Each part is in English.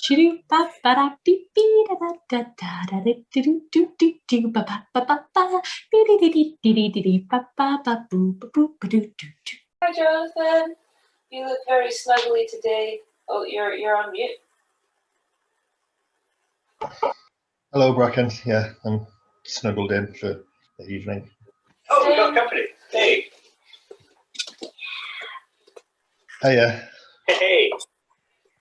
Hi, Jonathan. You look very snuggly today. Oh, you're on mute. Hello, Bracken. Yeah, I'm snuggled in for the evening. Oh, we got company. Hey. Hiya. Hey.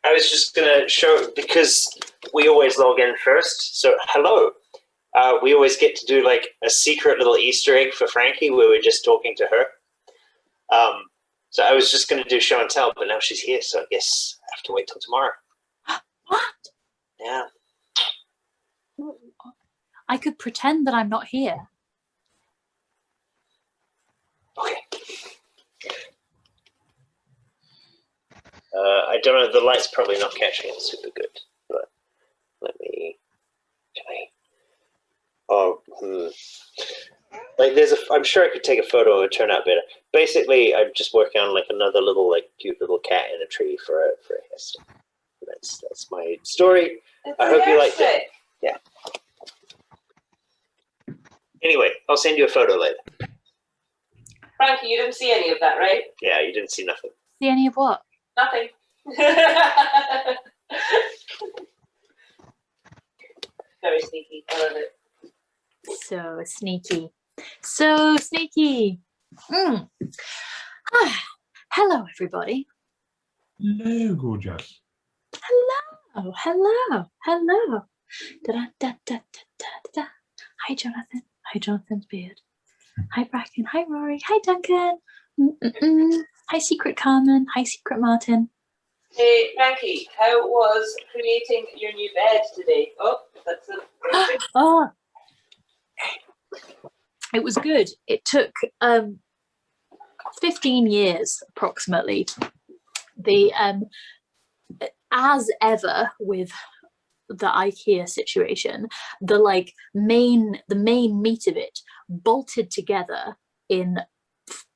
I was just going to show, because we always log in first, so hello. We always get to do like a secret little Easter egg for Frankie where we're just talking to her. So I was just going to do show and tell, but now she's here, so I guess I have to wait till tomorrow. What? Yeah. I could pretend that I'm not here. Okay. I don't know, the light's probably not catching it super good, but let me, like I'm sure I could take a photo, it would turn out better. Basically, I'm just working on like another little, like cute little cat in a tree for a hairstyle. That's my story. I hope you liked it. Yeah. Anyway, I'll send you a photo later. Frankie, you didn't see any of that, right? Yeah, you didn't see nothing. See any of what? Nothing. Very sneaky. I love it. So sneaky. So sneaky. Hello, everybody. Hello, gorgeous. Hello, hello, hello. Da-da-da-da-da-da-da. Hi, Jonathan. Hi, Jonathan's beard. Hi, Bracken. Hi, Rory. Hi, Duncan. Hi, Secret Carmen. Hi, Secret Martin. Hey, Frankie, how was creating your new bed today? Oh, that's a... Oh, it was good. It took 15 years approximately. The as ever with the IKEA situation, the main meat of it bolted together in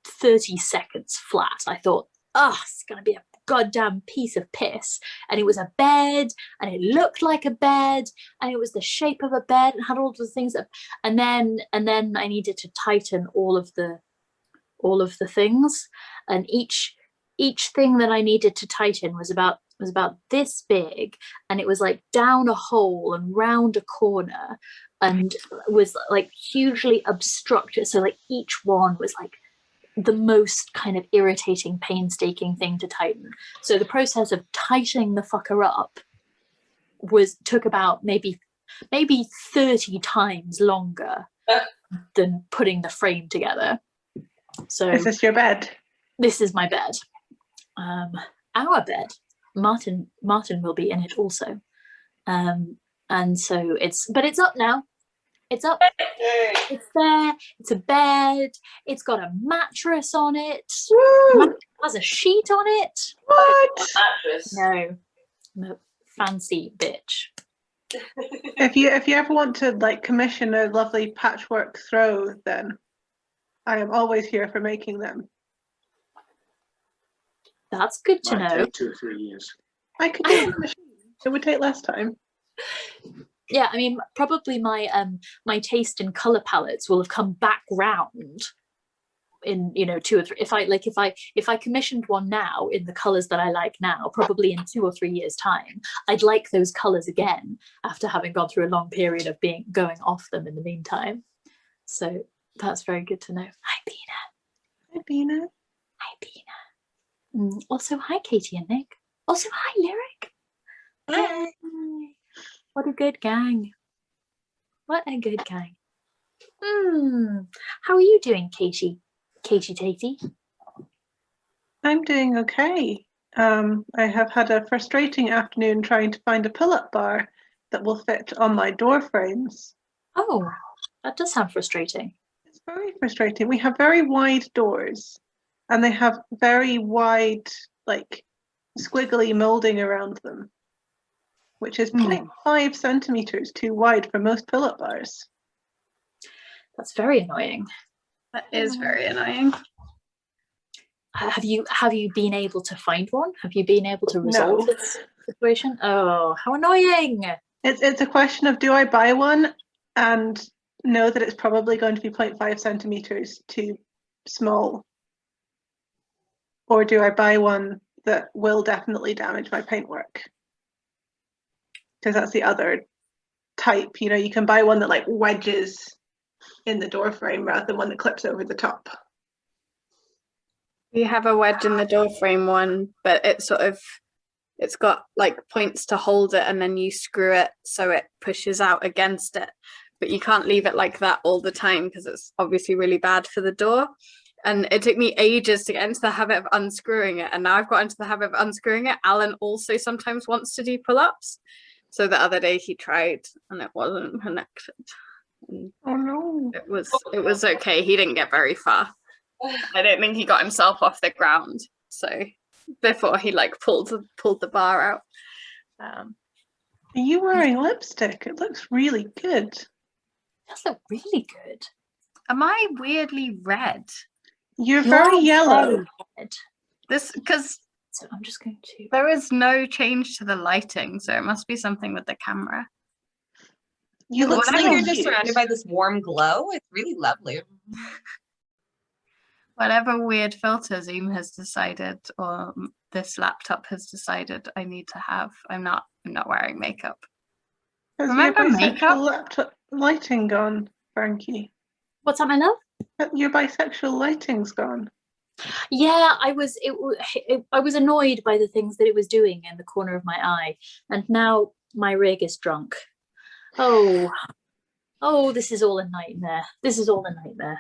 30 seconds flat. I thought, it's gonna be a goddamn piece of piss. And it was a bed, and it looked like a bed, and it was the shape of a bed, and had all the things that, and then I needed to tighten all of the things, and each thing that I needed to tighten was about this big, and it was like down a hole and round a corner, and was like hugely obstructed. So like each one was like the most kind of irritating, painstaking thing to tighten. So the process of tightening the fucker up took about maybe 30 times longer than putting the frame together. So is this your bed? This is my bed. Our bed. Martin will be in it also. And so it's up now. It's up. It's there. It's a bed. It's got a mattress on it. It has a sheet on it. What? A mattress? No, I'm a fancy bitch. If you ever want to like commission a lovely patchwork throw, then I am always here for making them. That's good to know. Take 2 or 3 years. I could do it on a machine. It would take less time. Yeah, I mean, probably my my taste in color palettes will have come back round in 2 or 3. If I commissioned one now in the colors that I like now, probably in 2 or 3 years' time, I'd like those colors again after having gone through a long period of going off them in the meantime. So that's very good to know. Hi, Bina. Hi, Bina. Hi, Bina. Also, hi, Katie and Nick. Also, hi, Lyric. Hi. What a good gang. What a good gang. How are you doing, Katie? Katie? I'm doing okay. I have had a frustrating afternoon trying to find a pull-up bar that will fit on my door frames. Oh, that does sound frustrating. It's very frustrating. We have very wide doors, and they have very wide, like, squiggly molding around them, which is 0.5 centimeters too wide for most pull-up bars. That's very annoying. That is very annoying. Have you been able to find one? Have you been able to resolve this situation. Oh, how annoying! It's a question of, do I buy one and know that it's probably going to be 0.5 centimeters too small? Or do I buy one that will definitely damage my paintwork? Because that's the other type. You know, you can buy one that like wedges in the door frame rather than one that clips over the top. You have a wedge in the door frame one, but it's got like points to hold it, and then you screw it so it pushes out against it. But you can't leave it like that all the time because it's obviously really bad for the door. And it took me ages to get into the habit of unscrewing it, and now I've got into the habit of unscrewing it. Alan also sometimes wants to do pull-ups, so the other day he tried and it wasn't connected. And Oh no. it was okay. He didn't get very far. I don't think he got himself off the ground. So before he like pulled the bar out. Are you wearing lipstick? It looks really good. Does look really good. Am I weirdly red? You're very yellow. very red. This because So I'm just going to. there is no change to the lighting, so it must be something with the camera. You It look looks like so you're just cute. surrounded by this warm glow. It's really lovely. Whatever weird filter Zoom has decided, or this laptop has decided I need to have. I'm not wearing makeup. Has Remember your makeup? bisexual laptop lighting gone, Frankie? What's that, my love? Your bisexual lighting's gone. Yeah, I was. I was annoyed by the things that it was doing in the corner of my eye, and now my rig is drunk. Oh, this is all a nightmare. This is all a nightmare.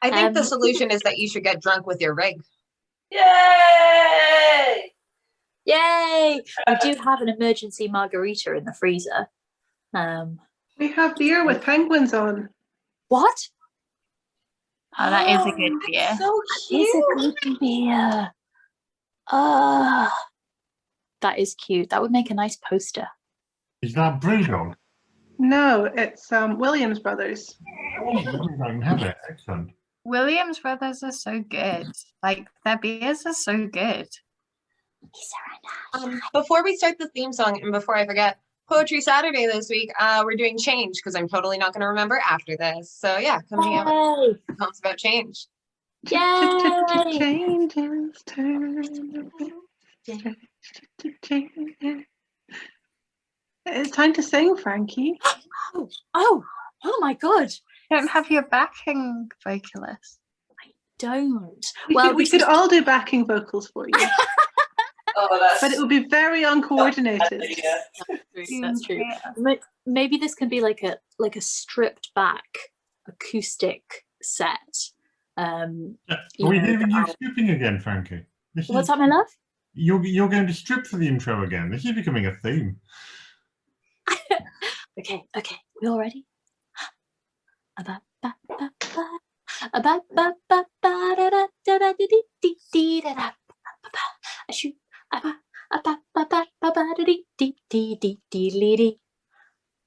I think the Um, solution is that you should get drunk with your rig. Yay! Yay! We do have an emergency margarita in the freezer. We have beer with penguins on. What? Oh, that is a good beer. So It's cute. a good beer. Ah, that is cute. That would make a nice poster. Is that Brewdog? No, it's Williams Brothers. Oh, I don't have it. Excellent. Williams Brothers are so good. Like their beers are so good. Before we start the theme song and before I forget, Poetry Saturday this week, we're doing change because I'm totally not going to remember after this. So yeah, come hang out with Yay! us about change. Yay! Changes turn. It's time to sing, Frankie. Oh my God! You don't have your backing vocalist. Don't. Well, we this could is- all do backing vocals for you, Oh, that's but it would be very uncoordinated. yeah. That's true. Maybe this can be like a stripped back acoustic set. Are we hearing you stripping again, Frankie? What's up, my love? You're going to strip for the intro again. This is becoming a theme. Okay, we all ready?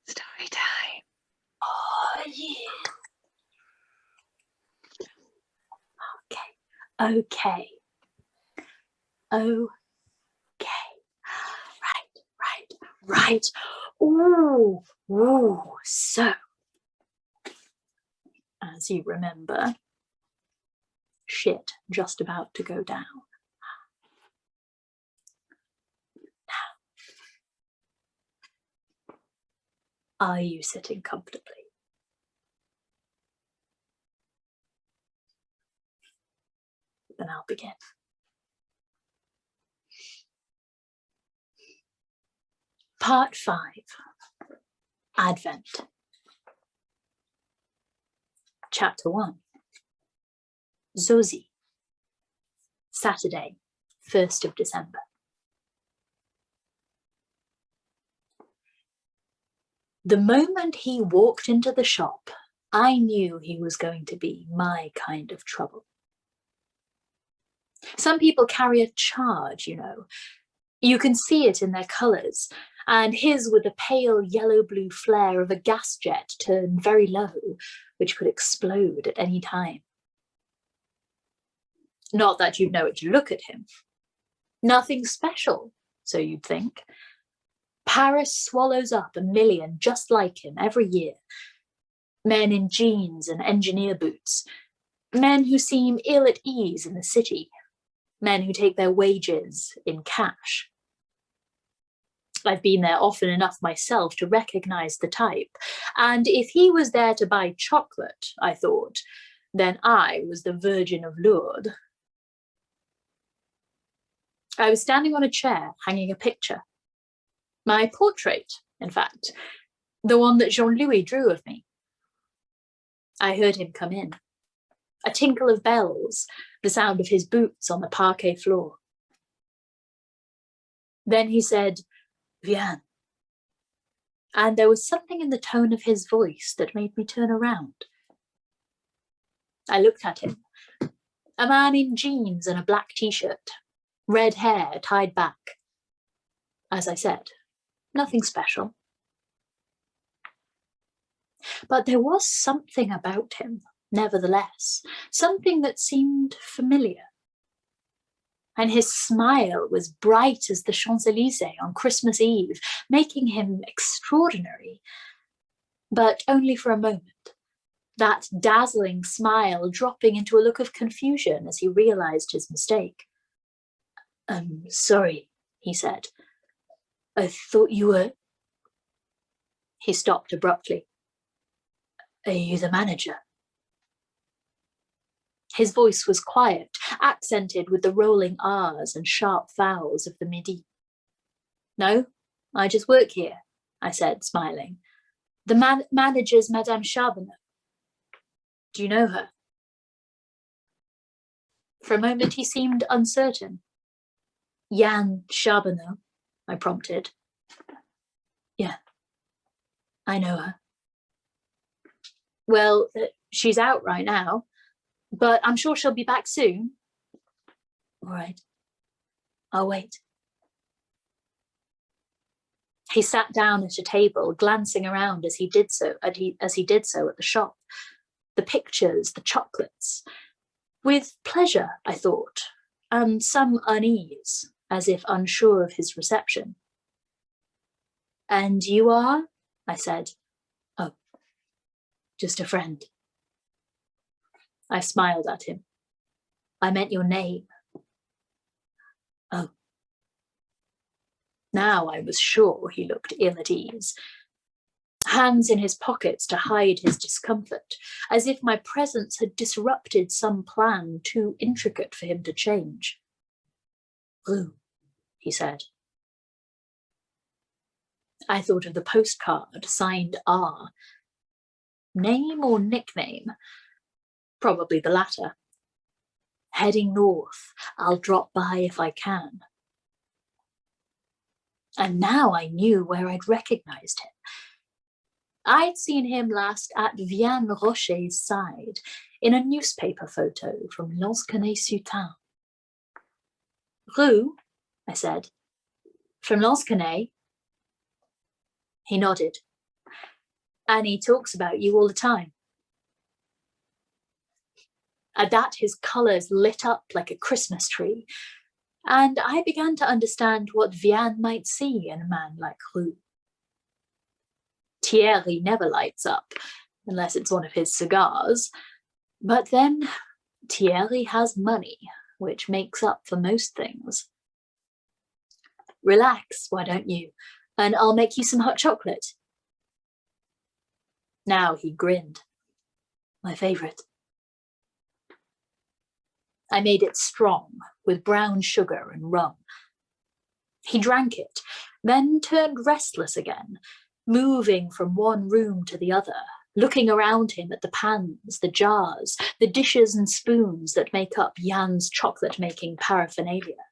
Story time. Oh yeah. Okay. Right. Ooh. So, as you remember, shit just about to go down. Now, are you sitting comfortably? Then I'll begin. Part 5, Advent. Chapter 1, Zosie. Saturday, 1st of December. The moment he walked into the shop, I knew he was going to be my kind of trouble. Some people carry a charge, you know. You can see it in their colours, and his with the pale yellow-blue flare of a gas jet turned very low, which could explode at any time. Not that you'd know it to look at him. Nothing special, so you'd think, Paris swallows up 1 million just like him every year. Men in jeans and engineer boots. Men who seem ill at ease in the city. Men who take their wages in cash. I've been there often enough myself to recognise the type. And if he was there to buy chocolate, I thought, then I was the Virgin of Lourdes. I was standing on a chair, hanging a picture. My portrait, in fact, the one that Jean-Louis drew of me. I heard him come in. A tinkle of bells, the sound of his boots on the parquet floor. Then he said, "Viens." And there was something in the tone of his voice that made me turn around. I looked at him. A man in jeans and a black t-shirt, red hair tied back. As I said, nothing special. But there was something about him, nevertheless, something that seemed familiar. And his smile was bright as the Champs-Élysées on Christmas Eve, making him extraordinary. But only for a moment. That dazzling smile dropping into a look of confusion as he realised his mistake. "I'm sorry," he said. "I thought you were..." He stopped abruptly. "Are you the manager?" His voice was quiet, accented with the rolling R's and sharp vowels of the Midi. "No, I just work here," I said, smiling. "The manager's Madame Charbonneau. Do you know her?" For a moment he seemed uncertain. "Yann Charbonneau," I prompted. "Yeah, I know her." "Well, she's out right now, but I'm sure she'll be back soon." "All right, I'll wait." He sat down at a table, glancing around as he did so at the shop. The pictures, the chocolates. With pleasure, I thought, and some unease, as if unsure of his reception. "And you are?" I said. "Oh, just a friend." I smiled at him. "I meant your name." "Oh." Now I was sure he looked ill at ease. Hands in his pockets to hide his discomfort, as if my presence had disrupted some plan too intricate for him to change. "Rue," he said. I thought of the postcard, signed R. Name or nickname? Probably the latter. Heading north, I'll drop by if I can. And now I knew where I'd recognised him. I'd seen him last at Vianne Rocher's side, in a newspaper photo from Lansquenet-sur-Thames. "Rue," I said. "From Lansquenet?" He nodded. "Annie talks about you all the time." At that his colours lit up like a Christmas tree, and I began to understand what Vianne might see in a man like Rue. Thierry never lights up, unless it's one of his cigars. But then Thierry has money, which makes up for most things. "Relax, why don't you? And I'll make you some hot chocolate." Now he grinned. "My favourite." I made it strong, with brown sugar and rum. He drank it, then turned restless again, moving from one room to the other, looking around him at the pans, the jars, the dishes and spoons that make up Jan's chocolate-making paraphernalia.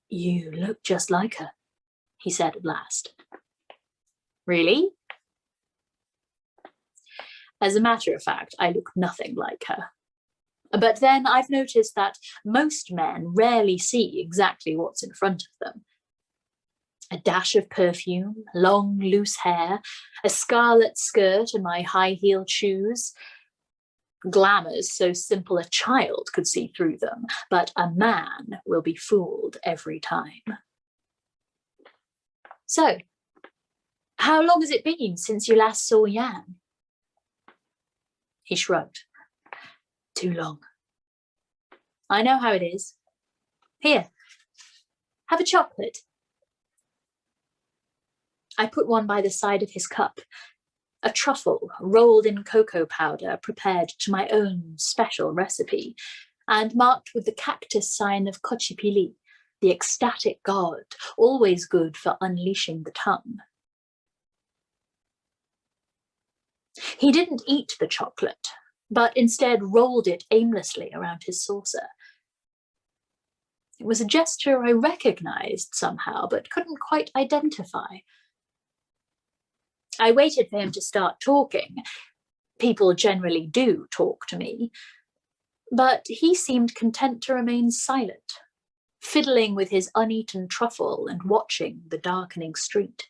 "You look just like her," he said at last. "Really?" As a matter of fact, I look nothing like her. But then I've noticed that most men rarely see exactly what's in front of them. A dash of perfume, long, loose hair, a scarlet skirt and my high-heeled shoes. Glamours so simple a child could see through them, but a man will be fooled every time. So, how long has it been since you last saw Jan? He shrugged. Too long. I know how it is. Here, have a chocolate. I put one by the side of his cup, a truffle rolled in cocoa powder prepared to my own special recipe, and marked with the cactus sign of Kochipili, the ecstatic god, always good for unleashing the tongue. He didn't eat the chocolate, but instead rolled it aimlessly around his saucer. It was a gesture I recognized somehow, but couldn't quite identify. I waited for him to start talking. People generally do talk to me. But he seemed content to remain silent, fiddling with his uneaten truffle and watching the darkening street.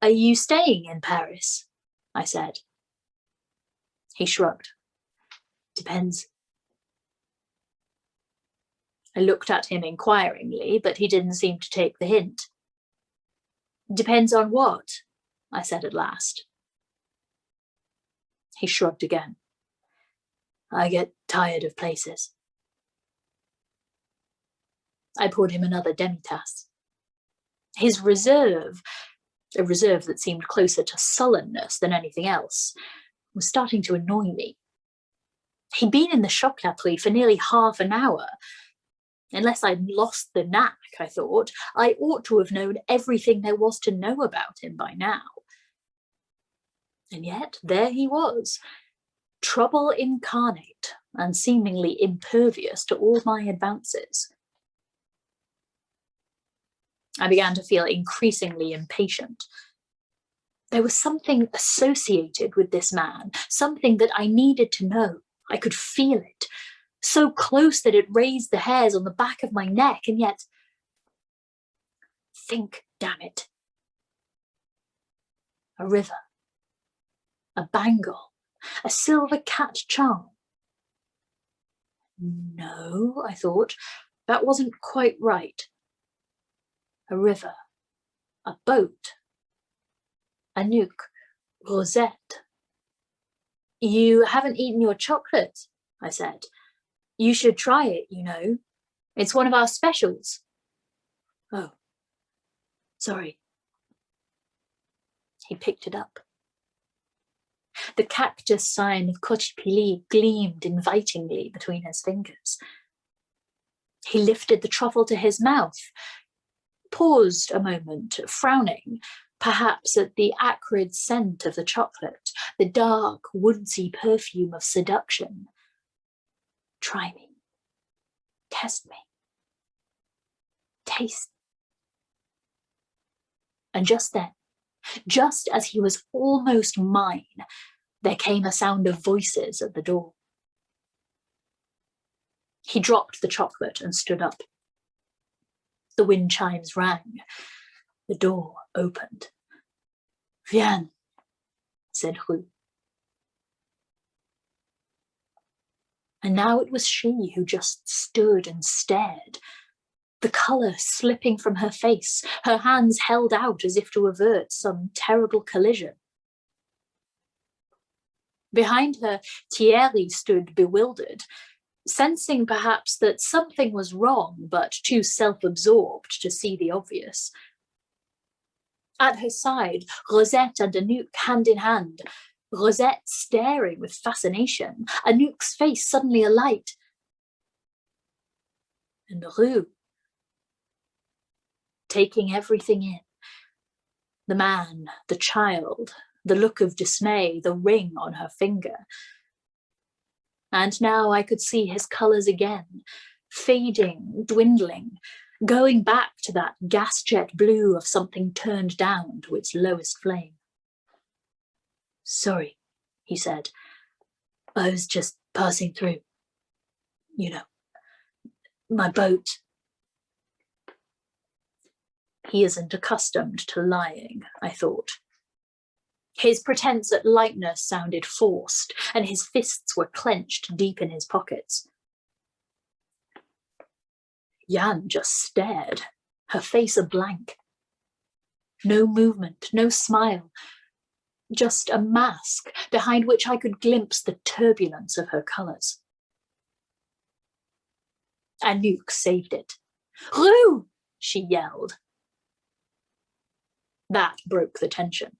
Are you staying in Paris? I said. He shrugged. Depends. I looked at him inquiringly, but he didn't seem to take the hint. Depends on what? I said at last. He shrugged again. I get tired of places. I poured him another demi-tasse. His reserve, a reserve that seemed closer to sullenness than anything else, was starting to annoy me. He'd been in the chocolaterie for nearly half an hour. Unless I'd lost the knack, I thought, I ought to have known everything there was to know about him by now. And yet, there he was, trouble incarnate and seemingly impervious to all my advances. I began to feel increasingly impatient. There was something associated with this man, something that I needed to know. I could feel it, so close that it raised the hairs on the back of my neck, and yet... Think, damn it. A river. A bangle. A silver cat charm. No, I thought, that wasn't quite right. A river. A boat. A nuke. Rosette. You haven't eaten your chocolate, I said. You should try it, you know. It's one of our specials. Oh, sorry. He picked it up. The cactus sign of Kochipili gleamed invitingly between his fingers. He lifted the truffle to his mouth, paused a moment, frowning, perhaps at the acrid scent of the chocolate, the dark, woodsy perfume of seduction. Try me. Test me. Taste. And just then, just as he was almost mine, there came a sound of voices at the door. He dropped the chocolate and stood up. The wind chimes rang. The door opened. Viens, said Rue. And now it was she who just stood and stared, the colour slipping from her face, her hands held out as if to avert some terrible collision. Behind her, Thierry stood bewildered, sensing perhaps that something was wrong, but too self-absorbed to see the obvious. At her side, Rosette and Anouk hand in hand, Rosette staring with fascination, Anouk's face suddenly alight. And Rue, taking everything in, the man, the child, the look of dismay, the ring on her finger. And now I could see his colours again, fading, dwindling, going back to that gas jet blue of something turned down to its lowest flame. Sorry, he said. I was just passing through. You know, my boat. He isn't accustomed to lying, I thought. His pretense at lightness sounded forced, and his fists were clenched deep in his pockets. Jan just stared, her face a blank. No movement, no smile. Just a mask behind which I could glimpse the turbulence of her colours. Anouk saved it. "Rue!" she yelled. That broke the tension.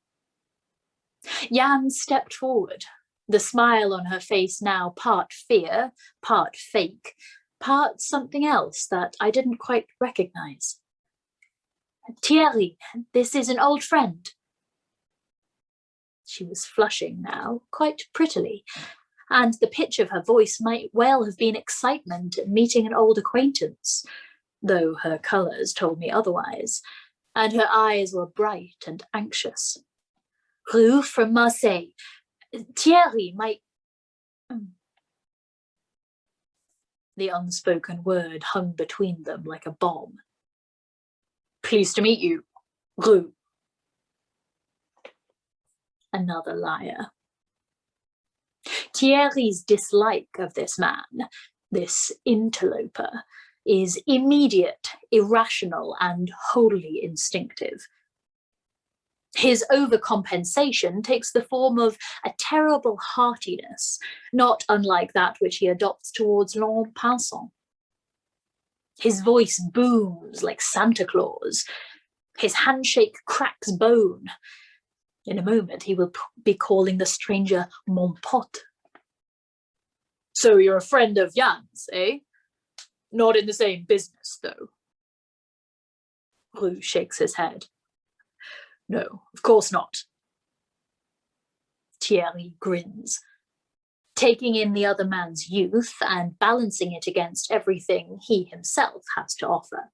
Jan stepped forward, the smile on her face now part fear, part fake, part something else that I didn't quite recognise. "Thierry, this is an old friend." She was flushing now, quite prettily, and the pitch of her voice might well have been excitement at meeting an old acquaintance, though her colours told me otherwise, and her eyes were bright and anxious. "Rue from Marseille. Thierry, my..." The unspoken word hung between them like a bomb. "Pleased to meet you, Rue." Another liar. Thierry's dislike of this man, this interloper, is immediate, irrational, and wholly instinctive. His overcompensation takes the form of a terrible heartiness, not unlike that which he adopts towards l'en-passant. His voice booms like Santa Claus. His handshake cracks bone. In a moment, he will be calling the stranger mon pote. "So you're a friend of Jan's, eh? Not in the same business, though." Rue shakes his head. "No, of course not." Thierry grins, taking in the other man's youth and balancing it against everything he himself has to offer.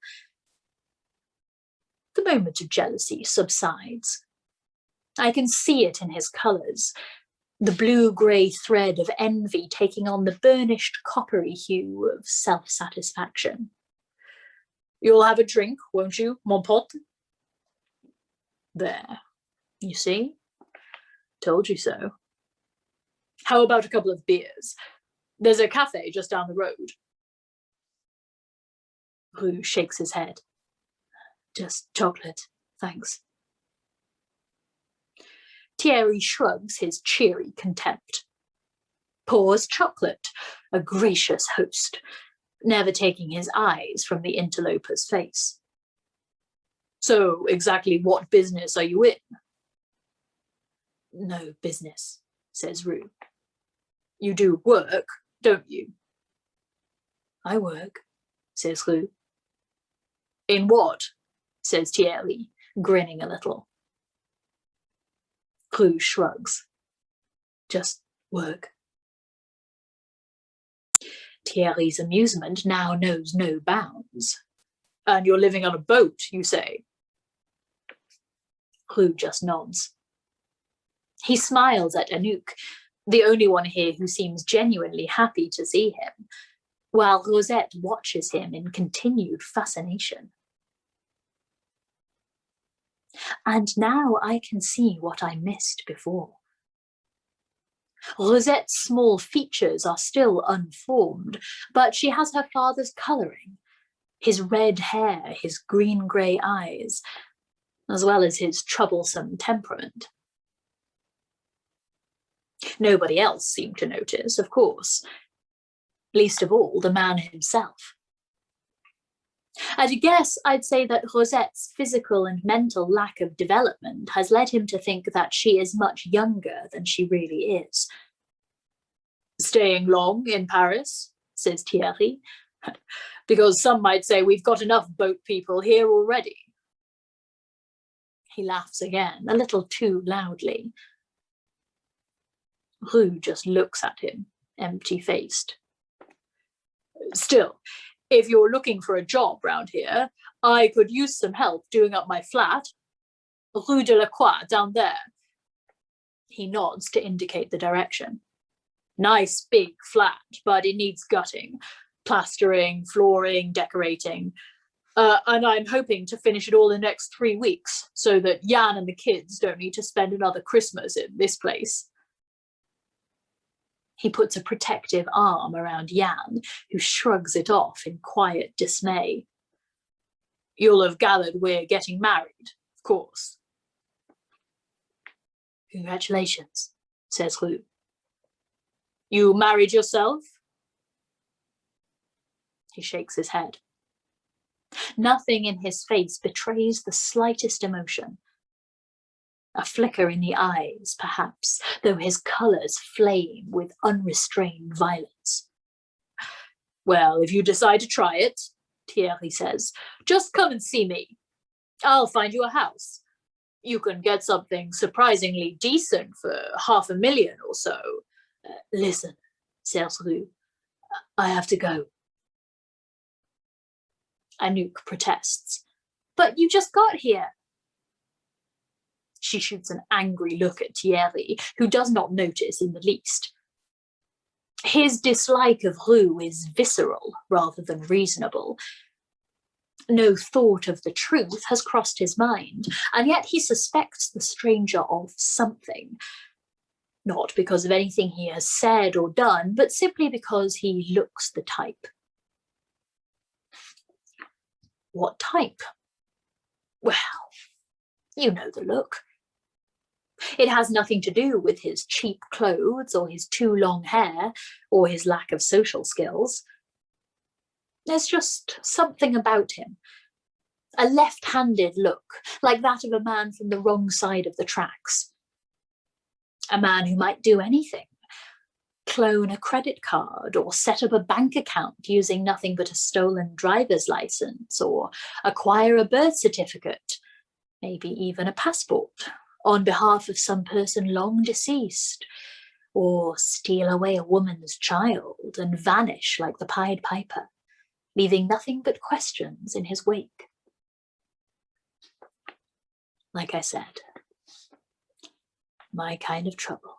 The moment of jealousy subsides. I can see it in his colours, the blue-grey thread of envy taking on the burnished coppery hue of self-satisfaction. "You'll have a drink, won't you, mon pote?" There, you see? Told you so. "How about a couple of beers? There's a cafe just down the road." Rue shakes his head. "Just chocolate, thanks." Thierry shrugs his cheery contempt. Pours chocolate, a gracious host, never taking his eyes from the interloper's face. "So, exactly what business are you in?" "No business," says Rue. "You do work, don't you?" "I work," says Rue. "In what?" says Thierry, grinning a little. Rue shrugs. "Just work." Thierry's amusement now knows no bounds. "And you're living on a boat, you say?" Rue just nods. He smiles at Anouk, the only one here who seems genuinely happy to see him, while Rosette watches him in continued fascination. And now I can see what I missed before. Rosette's small features are still unformed, but she has her father's colouring, his red hair, his green-grey eyes, as well as his troublesome temperament. Nobody else seemed to notice, of course, least of all the man himself. At a guess, I'd say that Rosette's physical and mental lack of development has led him to think that she is much younger than she really is. "Staying long in Paris?" says Thierry. "Because some might say we've got enough boat people here already." He laughs again, a little too loudly. Rue just looks at him, empty-faced. "Still, if you're looking for a job round here, I could use some help doing up my flat. Rue de la Croix, down there." He nods to indicate the direction. "Nice big flat, but it needs gutting. Plastering, flooring, decorating. And I'm hoping to finish it all in the next 3 weeks, so that Jan and the kids don't need to spend another Christmas in this place." He puts a protective arm around Jan, who shrugs it off in quiet dismay. "You'll have gathered we're getting married, of course." Congratulations, says Rue. You married yourself? He shakes his head. Nothing in his face betrays the slightest emotion. A flicker in the eyes, perhaps, though his colours flame with unrestrained violence. Well, if you decide to try it, Thierry says, just come and see me. I'll find you a house. You can get something surprisingly decent for $500,000 or so. Listen, says Rue, I have to go. Anouk protests. But you just got here. She shoots an angry look at Thierry, who does not notice in the least. His dislike of Rue is visceral rather than reasonable. No thought of the truth has crossed his mind, and yet he suspects the stranger of something. Not because of anything he has said or done, but simply because he looks the type. What type? Well, you know the look. It has nothing to do with his cheap clothes or his too long hair or his lack of social skills. There's just something about him. A left-handed look, like that of a man from the wrong side of the tracks. A man who might do anything. Clone a credit card or set up a bank account using nothing but a stolen driver's license, or acquire a birth certificate, maybe even a passport, on behalf of some person long deceased, or steal away a woman's child and vanish like the Pied Piper, leaving nothing but questions in his wake. Like I said, my kind of trouble.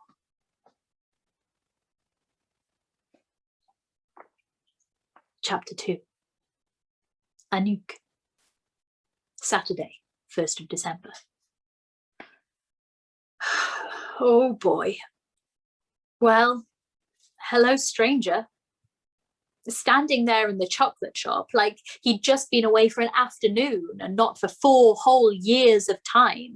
Chapter 2. Anouk. Saturday, 1st of December. Oh boy. Well, hello, stranger. Standing there in the chocolate shop like he'd just been away for an afternoon and not for 4 whole years of time.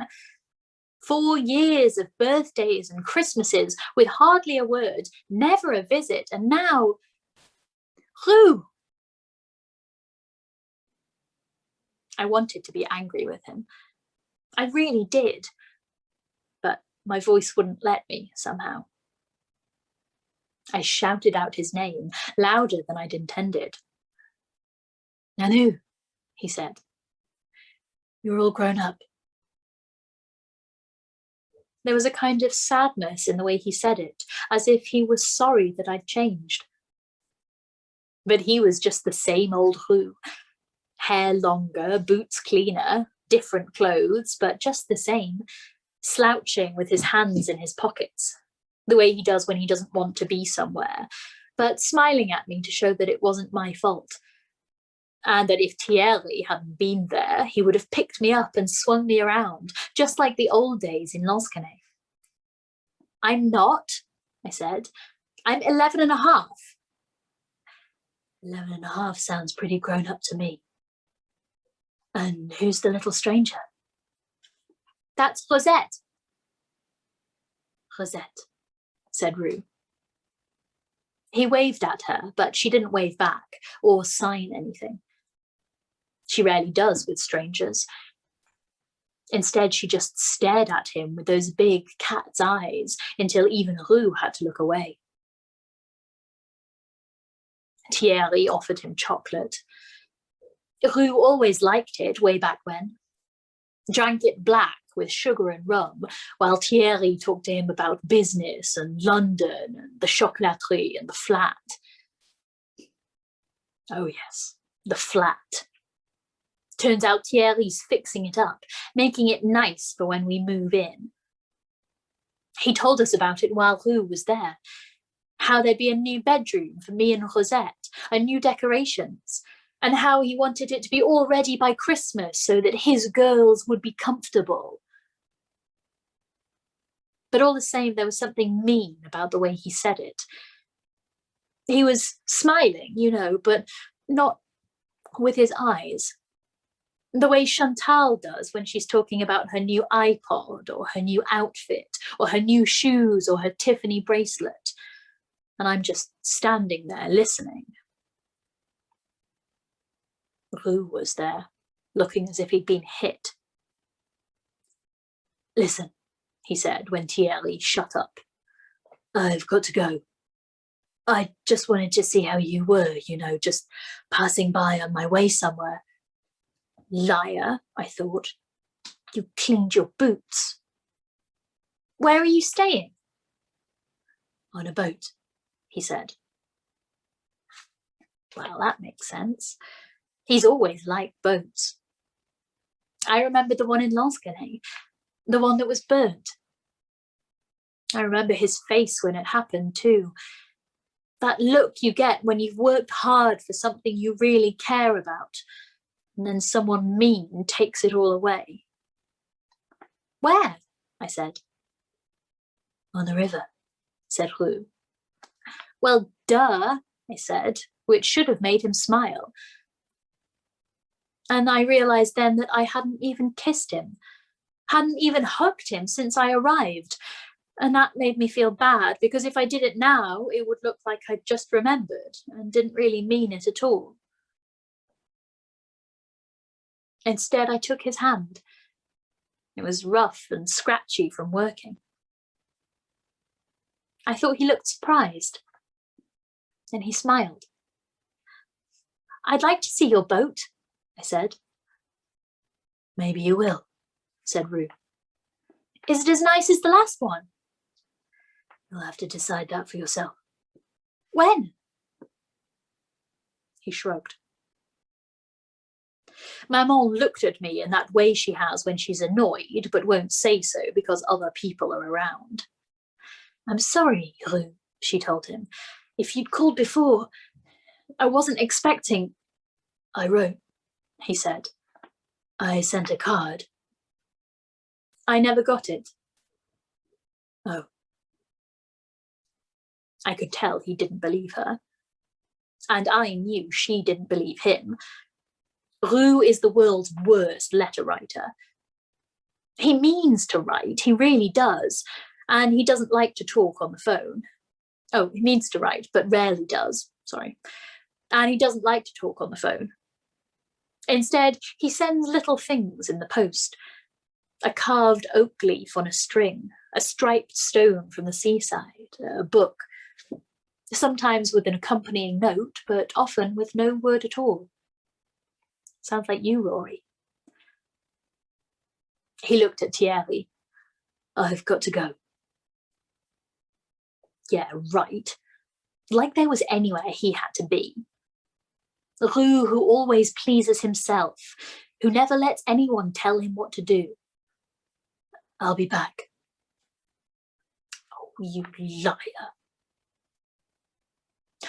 4 years of birthdays and Christmases with hardly a word, never a visit, and now... Rue! I wanted to be angry with him. I really did. But my voice wouldn't let me, somehow. I shouted out his name, louder than I'd intended. Nanu, he said. You're all grown up. There was a kind of sadness in the way he said it, as if he was sorry that I'd changed. But he was just the same old Rue. Hair longer, boots cleaner, different clothes, but just the same, slouching with his hands in his pockets, the way he does when he doesn't want to be somewhere, but smiling at me to show that it wasn't my fault, and that if Thierry hadn't been there, he would have picked me up and swung me around, just like the old days in Lansquenet. I'm not, I said. I'm 11 and a half. 11 and a half sounds pretty grown up to me. And who's the little stranger? That's Rosette. Rosette, said Rue. He waved at her, but she didn't wave back or sign anything. She rarely does with strangers. Instead, she just stared at him with those big cat's eyes until even Rue had to look away. Thierry offered him chocolate. Rue always liked it way back when. Drank it black with sugar and rum, while Thierry talked to him about business and London and the chocolaterie and the flat. Oh yes, the flat. Turns out Thierry's fixing it up, making it nice for when we move in. He told us about it while Rue was there. How there'd be a new bedroom for me and Rosette, and new decorations, and how he wanted it to be all ready by Christmas so that his girls would be comfortable. But all the same, there was something mean about the way he said it. He was smiling, you know, but not with his eyes. The way Chantal does when she's talking about her new iPod or her new outfit or her new shoes or her Tiffany bracelet. And I'm just standing there listening. Roux was there, looking as if he'd been hit. Listen, he said when Thierry shut up. I've got to go. I just wanted to see how you were, you know, just passing by on my way somewhere. Liar, I thought. You cleaned your boots. Where are you staying? On a boat, he said. Well, that makes sense. He's always liked boats. I remember the one in Lansquenet, the one that was burnt. I remember his face when it happened too. That look you get when you've worked hard for something you really care about, and then someone mean takes it all away. Where? I said. On the river, said Roux. Well, duh, I said, which should have made him smile. And I realised then that I hadn't even kissed him, hadn't even hugged him since I arrived. And that made me feel bad, because if I did it now, it would look like I'd just remembered and didn't really mean it at all. Instead, I took his hand. It was rough and scratchy from working. I thought he looked surprised. Then he smiled. I'd like to see your boat, I said. Maybe you will, said Roux. Is it as nice as the last one? You'll have to decide that for yourself. When? He shrugged. Maman looked at me in that way she has when she's annoyed, but won't say so because other people are around. I'm sorry, Roux, she told him. If you'd called before, I wasn't expecting. I wrote, he said. I sent a card. I never got it. Oh. I could tell he didn't believe her. And I knew she didn't believe him. Roux is the world's worst letter writer. He means to write, he really does, and he doesn't like to talk on the phone. Oh, he means to write, but rarely does, sorry. And he doesn't like to talk on the phone. Instead, he sends little things in the post. A carved oak leaf on a string, a striped stone from the seaside, a book. Sometimes with an accompanying note, but often with no word at all. Sounds like you, Rory. He looked at Thierry. I've got to go. Yeah, right. Like there was anywhere he had to be. Roux, who always pleases himself, who never lets anyone tell him what to do. I'll be back. Oh, you liar.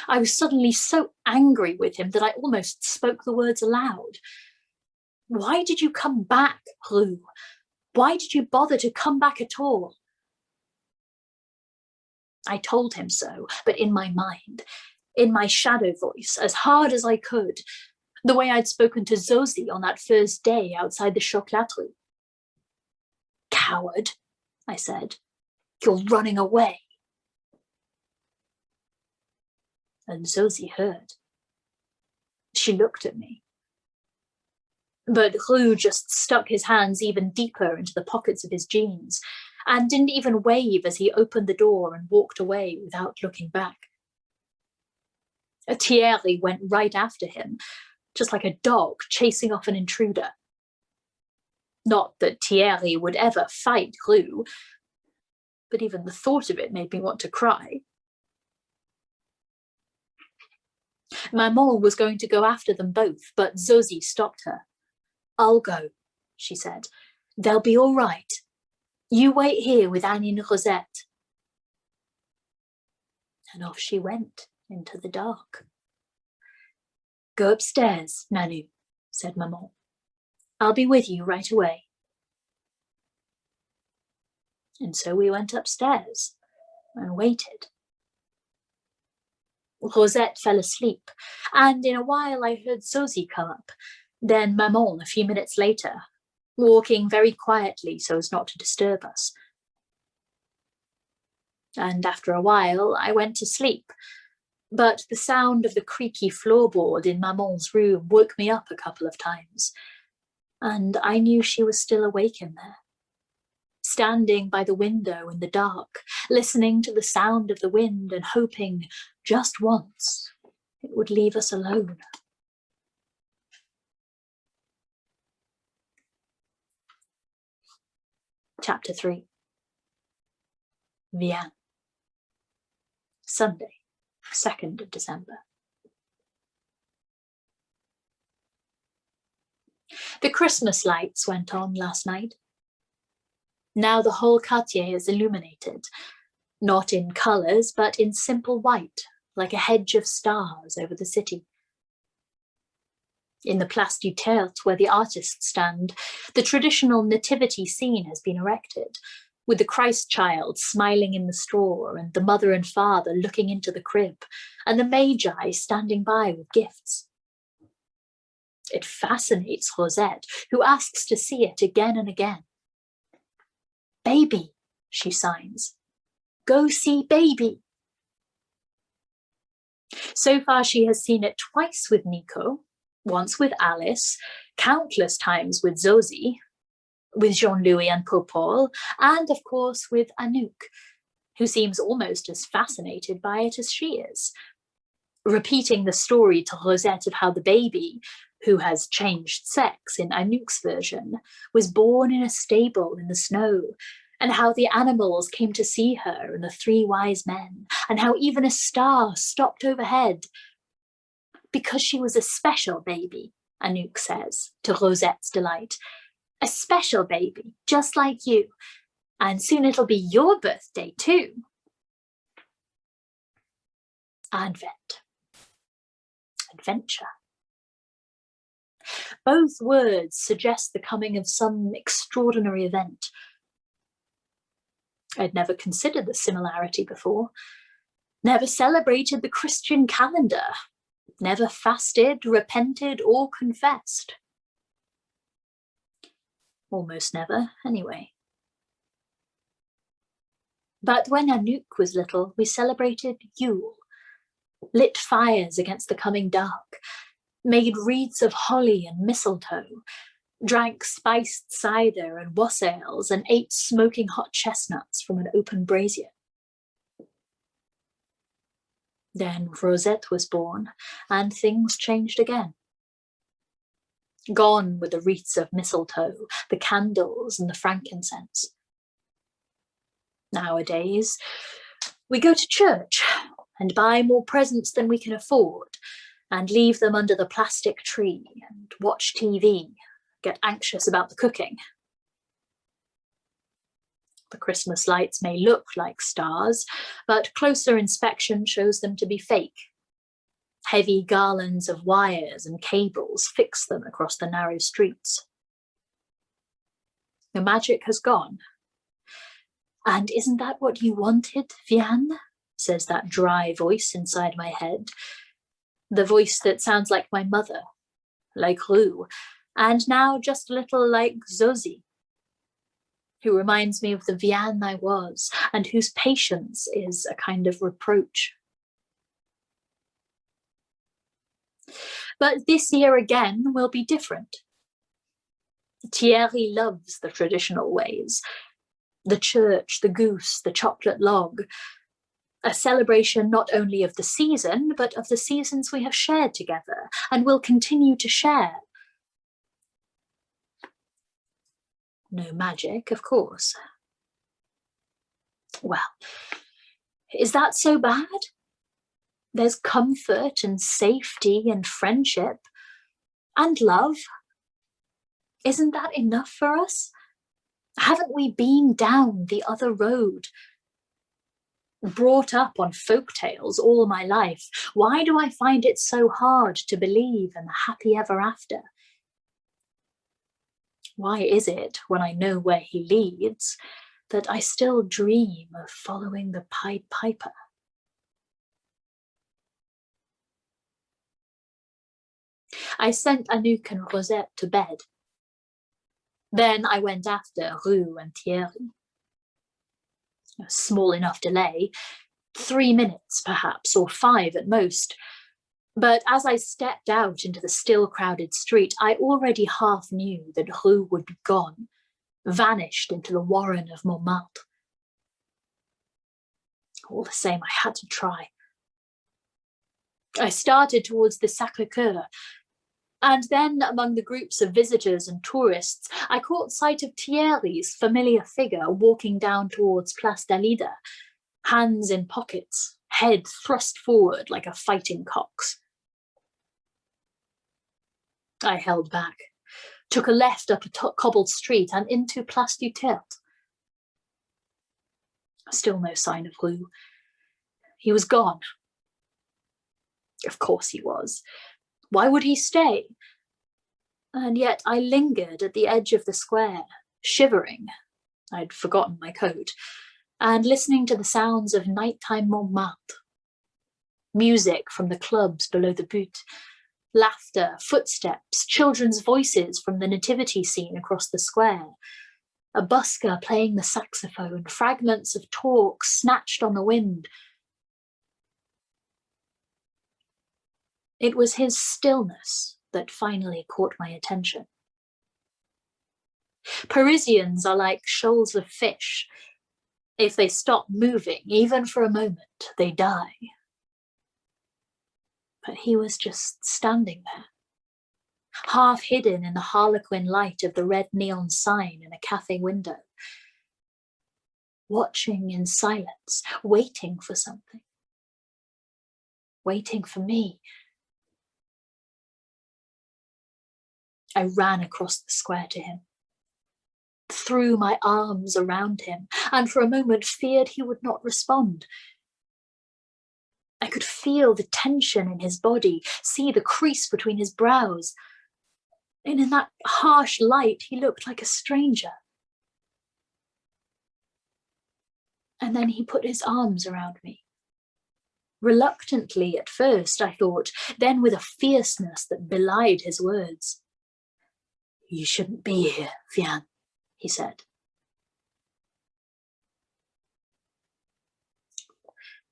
I was suddenly so angry with him that I almost spoke the words aloud. Why did you come back, Roux? Why did you bother to come back at all? I told him so, but in my mind, in my shadow voice, as hard as I could, the way I'd spoken to Zosie on that first day outside the chocolaterie. Coward, I said. You're running away. And Zosie heard. She looked at me. But Roux just stuck his hands even deeper into the pockets of his jeans and didn't even wave as he opened the door and walked away without looking back. Thierry went right after him, just like a dog chasing off an intruder. Not that Thierry would ever fight Roux, but even the thought of it made me want to cry. Maman was going to go after them both, but Zosie stopped her. I'll go, she said. They'll be all right. You wait here with Annie and Rosette. And off she went into the dark. Go upstairs, Nanu, said Maman. I'll be with you right away. And so we went upstairs and waited. Rosette fell asleep, and in a while I heard Zosie come up, Then Maman a few minutes later, walking very quietly so as not to disturb us. And after a while, I went to sleep, but the sound of the creaky floorboard in Maman's room woke me up a couple of times, and I knew she was still awake in there, standing by the window in the dark, listening to the sound of the wind and hoping just once it would leave us alone. Chapter 3. Viens. Sunday, 2nd of December. The Christmas lights went on last night. Now the whole quartier is illuminated, not in colours, but in simple white, like a hedge of stars over the city. In the Place du Théâtre, where the artists stand, the traditional nativity scene has been erected, with the Christ child smiling in the straw and the mother and father looking into the crib, and the Magi standing by with gifts. It fascinates Rosette, who asks to see it again and again. "Baby," she signs. "Go see baby." So far she has seen it twice with Nico, once with Alice, countless times with Zosie, with Jean-Louis and Popol, and of course with Anouk, who seems almost as fascinated by it as she is, repeating the story to Rosette of how the baby, who has changed sex in Anouk's version, was born in a stable in the snow, and how the animals came to see her and the 3 wise men, and how even a star stopped overhead. "Because she was a special baby," Anouk says, to Rosette's delight. "A special baby, just like you. And soon it'll be your birthday too." Advent. Adventure. Both words suggest the coming of some extraordinary event. I'd never considered the similarity before, never celebrated the Christian calendar, never fasted, repented, or confessed. Almost never, anyway. But when Anouk was little, we celebrated Yule, lit fires against the coming dark, made wreaths of holly and mistletoe, drank spiced cider and wassails, and ate smoking hot chestnuts from an open brazier. Then Rosette was born, and things changed again. Gone were the wreaths of mistletoe, the candles and the frankincense. Nowadays, we go to church and buy more presents than we can afford, and leave them under the plastic tree, and watch TV, get anxious about the cooking. The Christmas lights may look like stars, but closer inspection shows them to be fake. Heavy garlands of wires and cables fix them across the narrow streets. The magic has gone. "And isn't that what you wanted, Vianne?" says that dry voice inside my head. The voice that sounds like my mother, like Rue, and now just a little like Zosie, who reminds me of the Vianne I was, and whose patience is a kind of reproach. But this year again will be different. Thierry loves the traditional ways. The church, the goose, the chocolate log. A celebration not only of the season, but of the seasons we have shared together and will continue to share. No magic, of course. Well, is that so bad? There's comfort and safety and friendship and love. Isn't that enough for us? Haven't we been down the other road? Brought up on folk tales all my life, why do I find it so hard to believe in the happy ever after? Why is it, when I know where he leads, that I still dream of following the Pied Piper? I sent Anouk and Rosette to bed. Then I went after Rue and Thierry. A small enough delay, 3 minutes perhaps, or 5 at most. But as I stepped out into the still crowded street, I already half knew that Rue would be gone, vanished into the warren of Montmartre. All the same, I had to try. I started towards the Sacré-Cœur, and then among the groups of visitors and tourists, I caught sight of Thierry's familiar figure walking down towards Place Dalida, hands in pockets, head thrust forward like a fighting cock's. I held back, took a left up a cobbled street and into Place du Tertre. Still no sign of Rue. He was gone. Of course he was. Why would he stay? And yet I lingered at the edge of the square, shivering, I'd forgotten my coat, and listening to the sounds of nighttime Montmartre. Music from the clubs below the butte, laughter, footsteps, children's voices from the nativity scene across the square, a busker playing the saxophone, fragments of talk snatched on the wind. It was his stillness that finally caught my attention. Parisians are like shoals of fish. If they stop moving, even for a moment, they die. But he was just standing there, half hidden in the harlequin light of the red neon sign in a cafe window, watching in silence, waiting for something, waiting for me. I ran across the square to him, threw my arms around him, and for a moment feared he would not respond. I could feel the tension in his body, see the crease between his brows. And in that harsh light, he looked like a stranger. And then he put his arms around me. Reluctantly at first, I thought, then with a fierceness that belied his words. "You shouldn't be here, Vian," he said.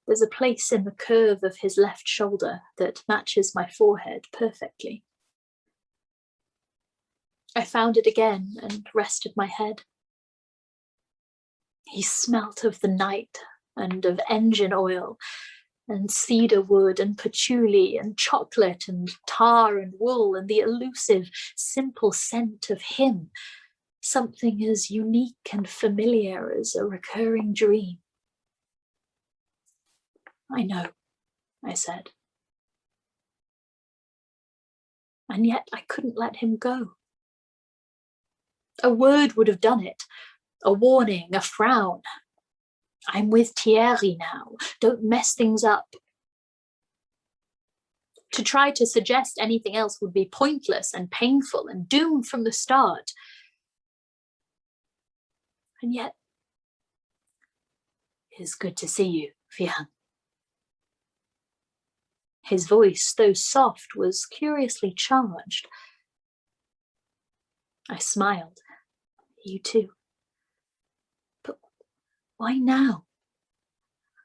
There's a place in the curve of his left shoulder that matches my forehead perfectly. I found it again and rested my head. He smelt of the night and of engine oil and cedar wood and patchouli and chocolate and tar and wool and the elusive, simple scent of him, something as unique and familiar as a recurring dream. "I know," I said. And yet I couldn't let him go. A word would have done it, a warning, a frown. "I'm with Thierry now, don't mess things up." To try to suggest anything else would be pointless and painful and doomed from the start. And yet, "It's good to see you, Vian." His voice, though soft, was curiously charged. I smiled. "You too. But why now?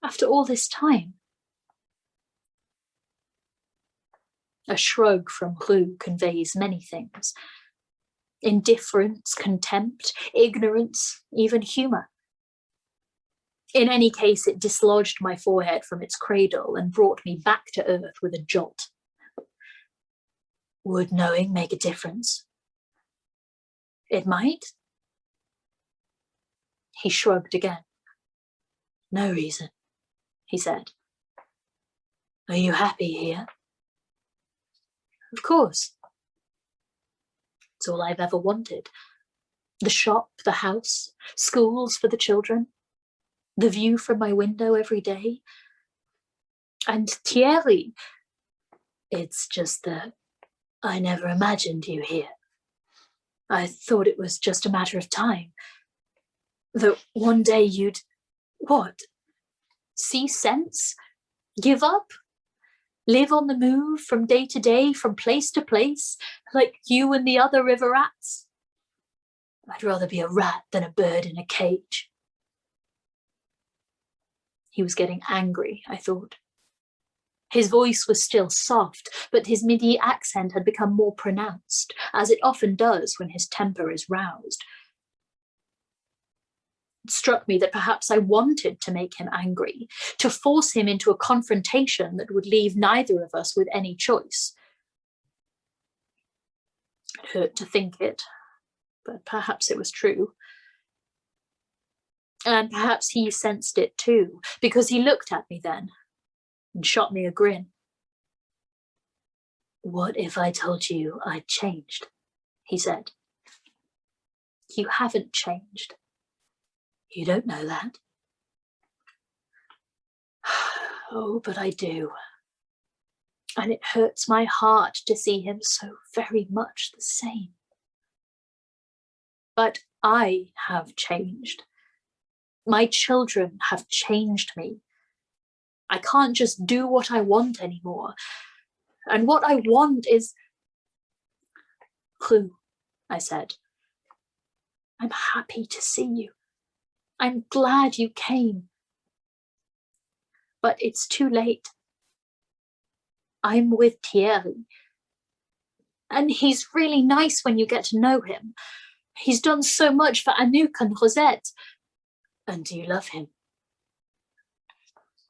After all this time?" A shrug from Rue conveys many things. Indifference, contempt, ignorance, even humour. In any case, it dislodged my forehead from its cradle and brought me back to earth with a jolt. "Would knowing make a difference?" "It might." He shrugged again. "No reason," he said. "Are you happy here?" "Of course. It's all I've ever wanted. The shop, the house, schools for the children, the view from my window every day. And Thierry, it's just that I never imagined you here. I thought it was just a matter of time. That one day you'd, what? See sense? Give up? Live on the move from day to day, from place to place, like you and the other river rats? I'd rather be a rat than a bird in a cage. He was getting angry, I thought. His voice was still soft, but his Midi accent had become more pronounced, as it often does when his temper is roused. It struck me that perhaps I wanted to make him angry, to force him into a confrontation that would leave neither of us with any choice. It hurt to think it, but perhaps it was true. And perhaps he sensed it too, because he looked at me then and shot me a grin. What if I told you I'd changed? He said. You haven't changed. You don't know that. Oh, but I do. And it hurts my heart to see him so very much the same. But I have changed. My children have changed me. I can't just do what I want anymore. And what I want is... Rue, I said. I'm happy to see you. I'm glad you came. But it's too late. I'm with Thierry. And he's really nice when you get to know him. He's done so much for Anouk and Rosette. And do you love him?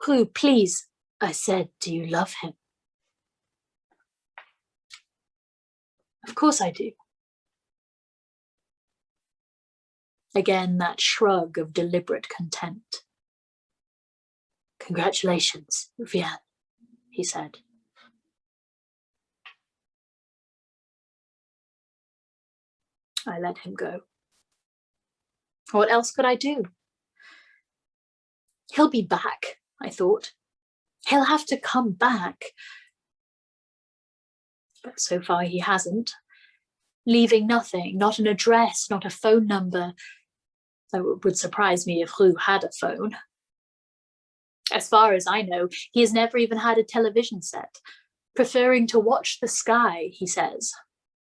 Rue, please, I said, do you love him? Of course I do. Again, that shrug of deliberate contempt. Congratulations, Viens, he said. I let him go. What else could I do? He'll be back, I thought. He'll have to come back. But so far he hasn't. Leaving nothing, not an address, not a phone number. Though it would surprise me if Rue had a phone. As far as I know, he has never even had a television set, preferring to watch the sky, he says.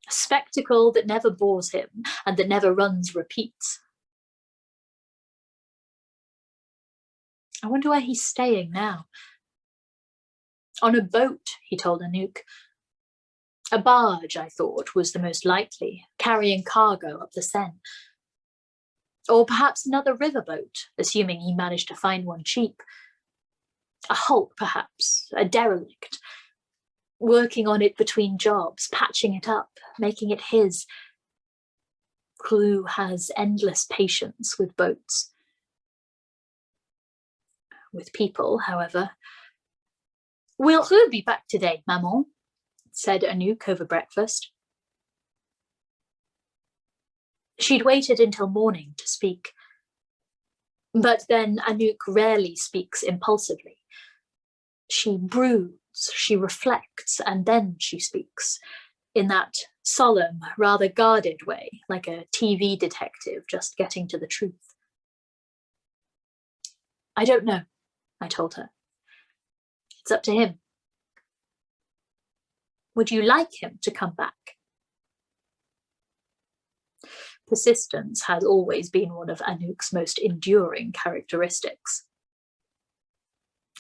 A spectacle that never bores him and that never runs repeats. I wonder where he's staying now. On a boat, he told Anouk. A barge, I thought, was the most likely, carrying cargo up the Seine. Or perhaps another riverboat, assuming he managed to find one cheap. A hulk, perhaps, a derelict, working on it between jobs, patching it up, making it his. Rue has endless patience with boats. With people, however. Will Rue be back today, maman? Said Anouk over breakfast. She'd waited until morning to speak. But then Anouk rarely speaks impulsively. She broods, she reflects, and then she speaks, in that solemn, rather guarded way, like a TV detective just getting to the truth. I don't know, I told her. It's up to him. Would you like him to come back? Persistence has always been one of Anouk's most enduring characteristics.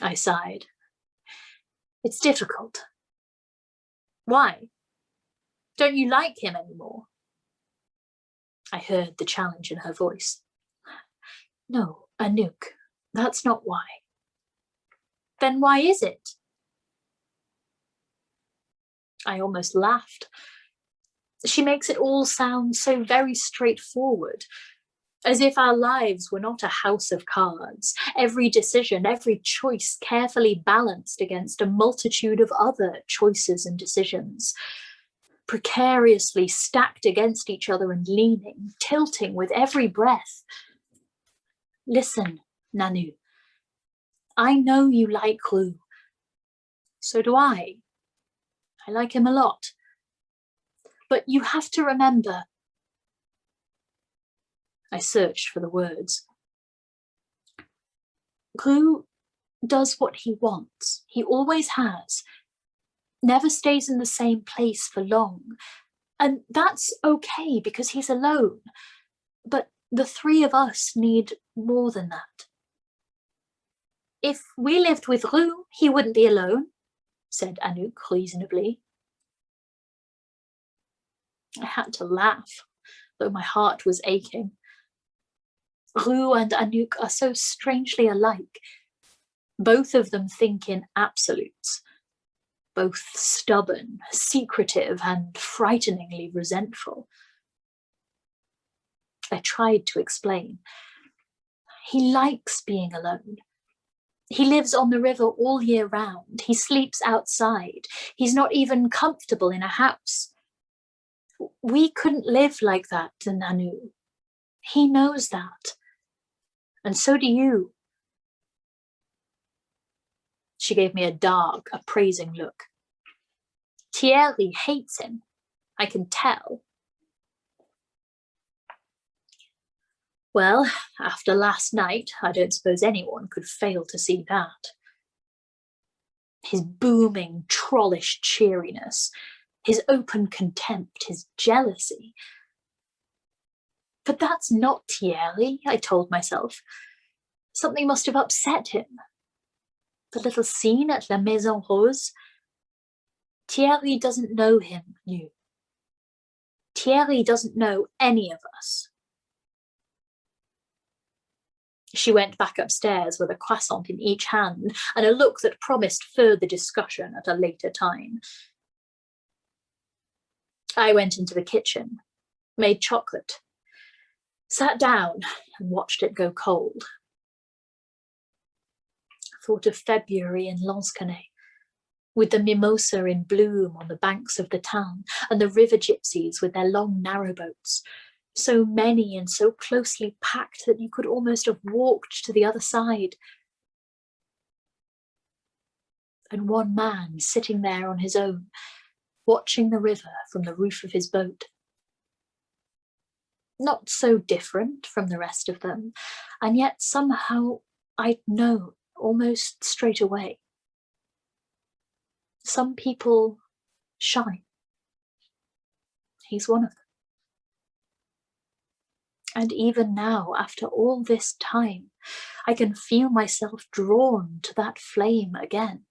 I sighed. It's difficult. Why? Don't you like him anymore? I heard the challenge in her voice. No, Anouk, that's not why. Then why is it? I almost laughed. She makes it all sound so very straightforward, as if our lives were not a house of cards, every decision, every choice carefully balanced against a multitude of other choices and decisions, precariously stacked against each other and leaning, tilting with every breath. Listen, Nanu, I know you like Rue. So do I. I like him a lot. But you have to remember. I searched for the words. Rue does what he wants. He always has. never stays in the same place for long. And that's okay because he's alone. But the three of us need more than that. If we lived with Rue, he wouldn't be alone, said Anouk reasonably. I had to laugh, though my heart was aching. Rue and Anouk are so strangely alike. Both of them think in absolutes. Both stubborn, secretive, and frighteningly resentful. I tried to explain. He likes being alone. He lives on the river all year round. He sleeps outside. He's not even comfortable in a house. We couldn't live like that, Nanu. He knows that. And so do you. She gave me a dark, appraising look. Thierry hates him. I can tell. Well, after last night, I don't suppose anyone could fail to see that. His booming, trollish cheeriness, his open contempt, his jealousy. But that's not Thierry, I told myself. Something must have upset him. The little scene at La Maison Rose. Thierry doesn't know him, Nu. Thierry doesn't know any of us. She went back upstairs with a croissant in each hand and a look that promised further discussion at a later time. I went into the kitchen, made chocolate, sat down and watched it go cold. I thought of February in Lansquenet, with the mimosa in bloom on the banks of the Tarn and the river gypsies with their long narrowboats, so many and so closely packed that you could almost have walked to the other side. And one man sitting there on his own, watching the river from the roof of his boat. Not so different from the rest of them, and yet somehow I'd know almost straight away. Some people shine. He's one of them. And even now, after all this time, I can feel myself drawn to that flame again.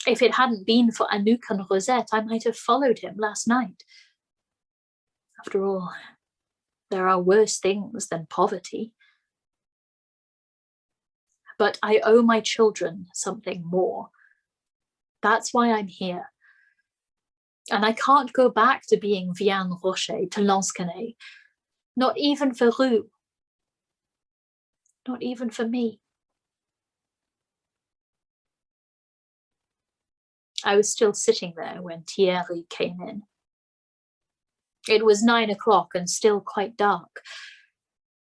If it hadn't been for Anouk and Rosette, I might have followed him last night. After all, there are worse things than poverty. But I owe my children something more. That's why I'm here. And I can't go back to being Vianne Rocher, to Lansquenet. Not even for Rue. Not even for me. I was still sitting there when Thierry came in. It was 9 o'clock and still quite dark.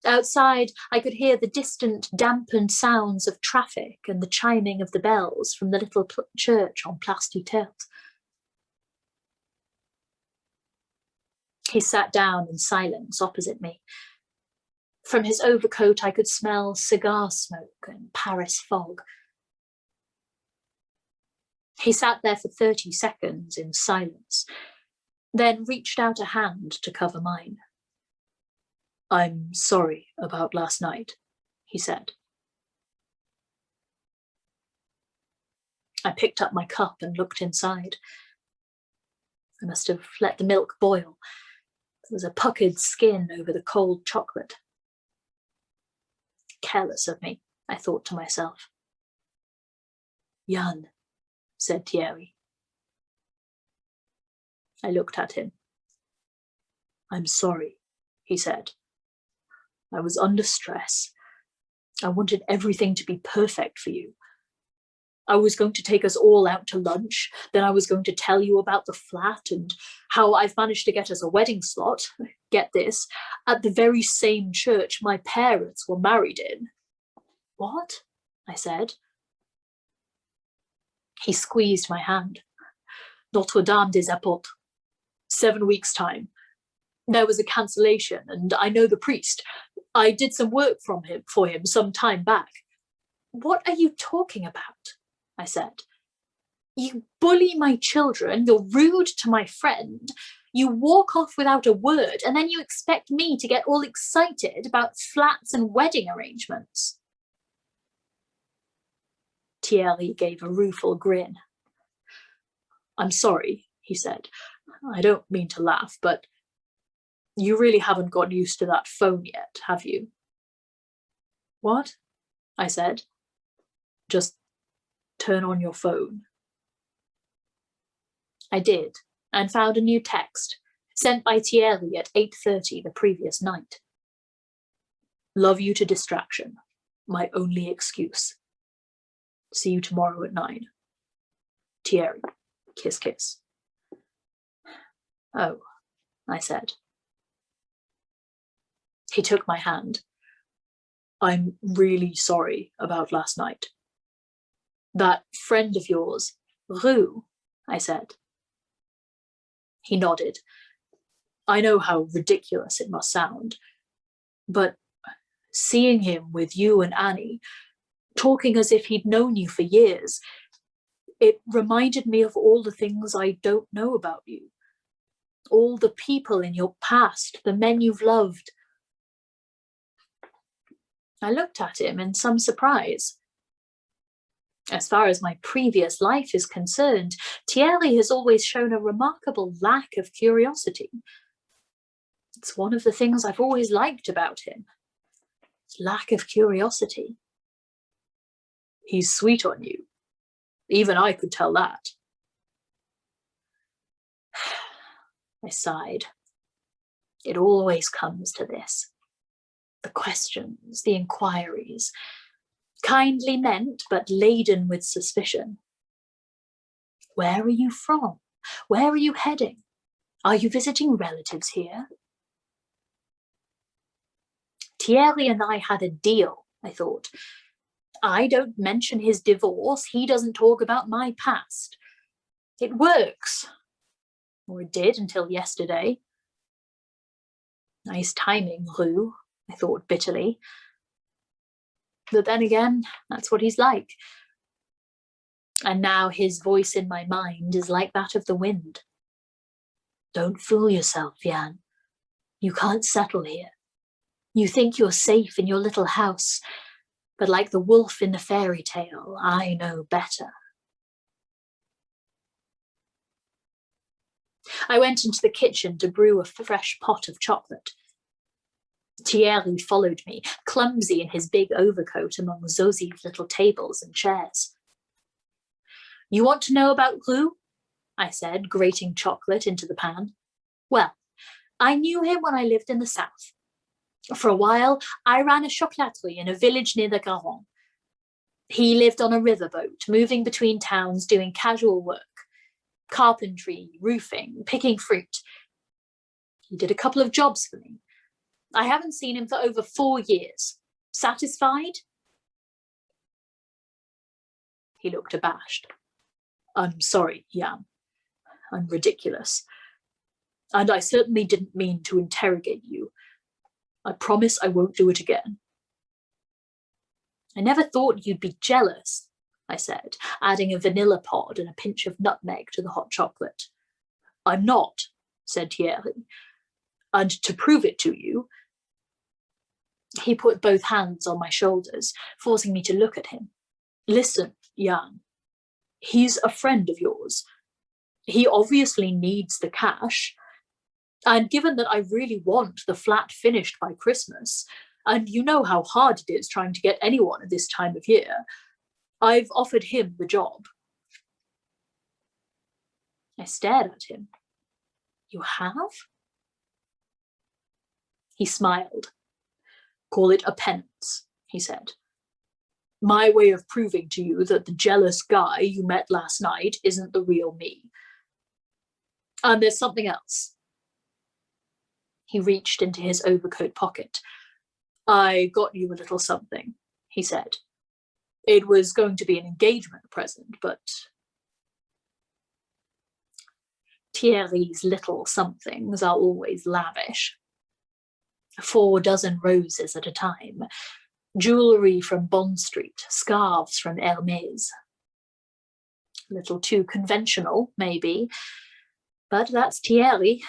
Outside, I could hear the distant, dampened sounds of traffic and the chiming of the bells from the little church on Place du Tertre. He sat down in silence opposite me. From his overcoat, I could smell cigar smoke and Paris fog. He sat there for 30 seconds in silence, then reached out a hand to cover mine. "I'm sorry about last night," he said. I picked up my cup and looked inside. I must have let the milk boil. There was a puckered skin over the cold chocolate. Careless of me, I thought to myself. "Jan," said Thierry. I looked at him. "I'm sorry," he said. "I was under stress. I wanted everything to be perfect for you. I was going to take us all out to lunch. Then I was going to tell you about the flat and how I've managed to get us a wedding slot, get this, at the very same church my parents were married in." "What?" I said. He squeezed my hand. "Notre Dame des Apôtres. 7 weeks' time. There was a cancellation, and I know the priest. I did some work for him some time back." "What are you talking about?" I said. You bully my children, you're rude to my friend, you walk off without a word, and then you expect me to get all excited about flats and wedding arrangements. Thierry gave a rueful grin. I'm sorry, he said. I don't mean to laugh, but you really haven't got used to that phone yet, have you? What? I said. Just turn on your phone. I did, and found a new text, sent by Thierry at 8:30 the previous night. Love you to distraction. My only excuse. See you tomorrow at 9. Thierry. Kiss, kiss. Oh, I said. He took my hand. I'm really sorry about last night. That friend of yours, Rue, I said. He nodded. I know how ridiculous it must sound, but seeing him with you and Annie, talking as if he'd known you for years, it reminded me of all the things I don't know about you. All the people in your past, the men you've loved. I looked at him in some surprise. As far as my previous life is concerned, Thierry has always shown a remarkable lack of curiosity. It's one of the things I've always liked about him. Lack of curiosity. He's sweet on you. Even I could tell that. I sighed. It always comes to this. The questions, the inquiries. Kindly meant, but laden with suspicion. Where are you from? Where are you heading? Are you visiting relatives here? Thierry and I had a deal, I thought. I don't mention his divorce. He doesn't talk about my past. It works. Or it did until yesterday. Nice timing, Rue, I thought bitterly. But then again, that's what he's like. And now his voice in my mind is like that of the wind. Don't fool yourself, Jan. You can't settle here. You think you're safe in your little house, but like the wolf in the fairy tale, I know better. I went into the kitchen to brew a fresh pot of chocolate. Thierry followed me, clumsy in his big overcoat among Zosie's little tables and chairs. You want to know about Rue? I said, grating chocolate into the pan. Well, I knew him when I lived in the south. For a while, I ran a chocolaterie in a village near the Garonne. He lived on a riverboat, moving between towns doing casual work. Carpentry, roofing, picking fruit. He did a couple of jobs for me. I haven't seen him for over 4 years. Satisfied? He looked abashed. I'm sorry, Jan. I'm ridiculous. And I certainly didn't mean to interrogate you. I promise I won't do it again. I never thought you'd be jealous, I said, adding a vanilla pod and a pinch of nutmeg to the hot chocolate. I'm not, said Thierry. And to prove it to you, he put both hands on my shoulders, forcing me to look at him. Listen, Jan, he's a friend of yours. He obviously needs the cash. And given that I really want the flat finished by Christmas, and you know how hard it is trying to get anyone at this time of year, I've offered him the job. I stared at him. You have? He smiled. Call it a penance, he said. My way of proving to you that the jealous guy you met last night isn't the real me. And there's something else. He reached into his overcoat pocket. I got you a little something, he said. It was going to be an engagement present, but Thierry's little somethings are always lavish. 4 dozen roses at a time, jewellery from Bond Street, scarves from Hermès. A little too conventional, maybe, but that's Thierry.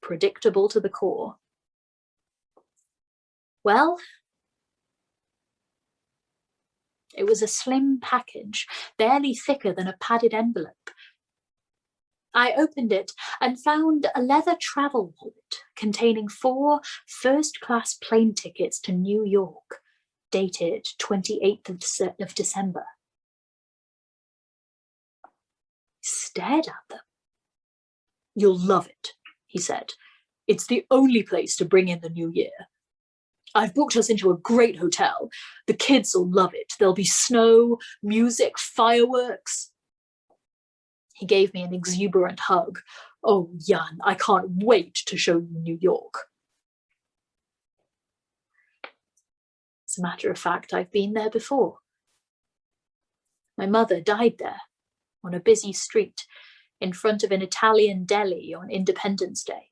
Predictable to the core. Well, it was a slim package, barely thicker than a padded envelope. I opened it and found a leather travel wallet containing 4 first-class plane tickets to New York, dated 28th of December. I stared at them. "You'll love it," he said. "It's the only place to bring in the new year. I've booked us into a great hotel. The kids will love it. There'll be snow, music, fireworks." He gave me an exuberant hug. "Oh, Jan, I can't wait to show you New York." As a matter of fact, I've been there before. My mother died there, on a busy street, in front of an Italian deli on Independence Day.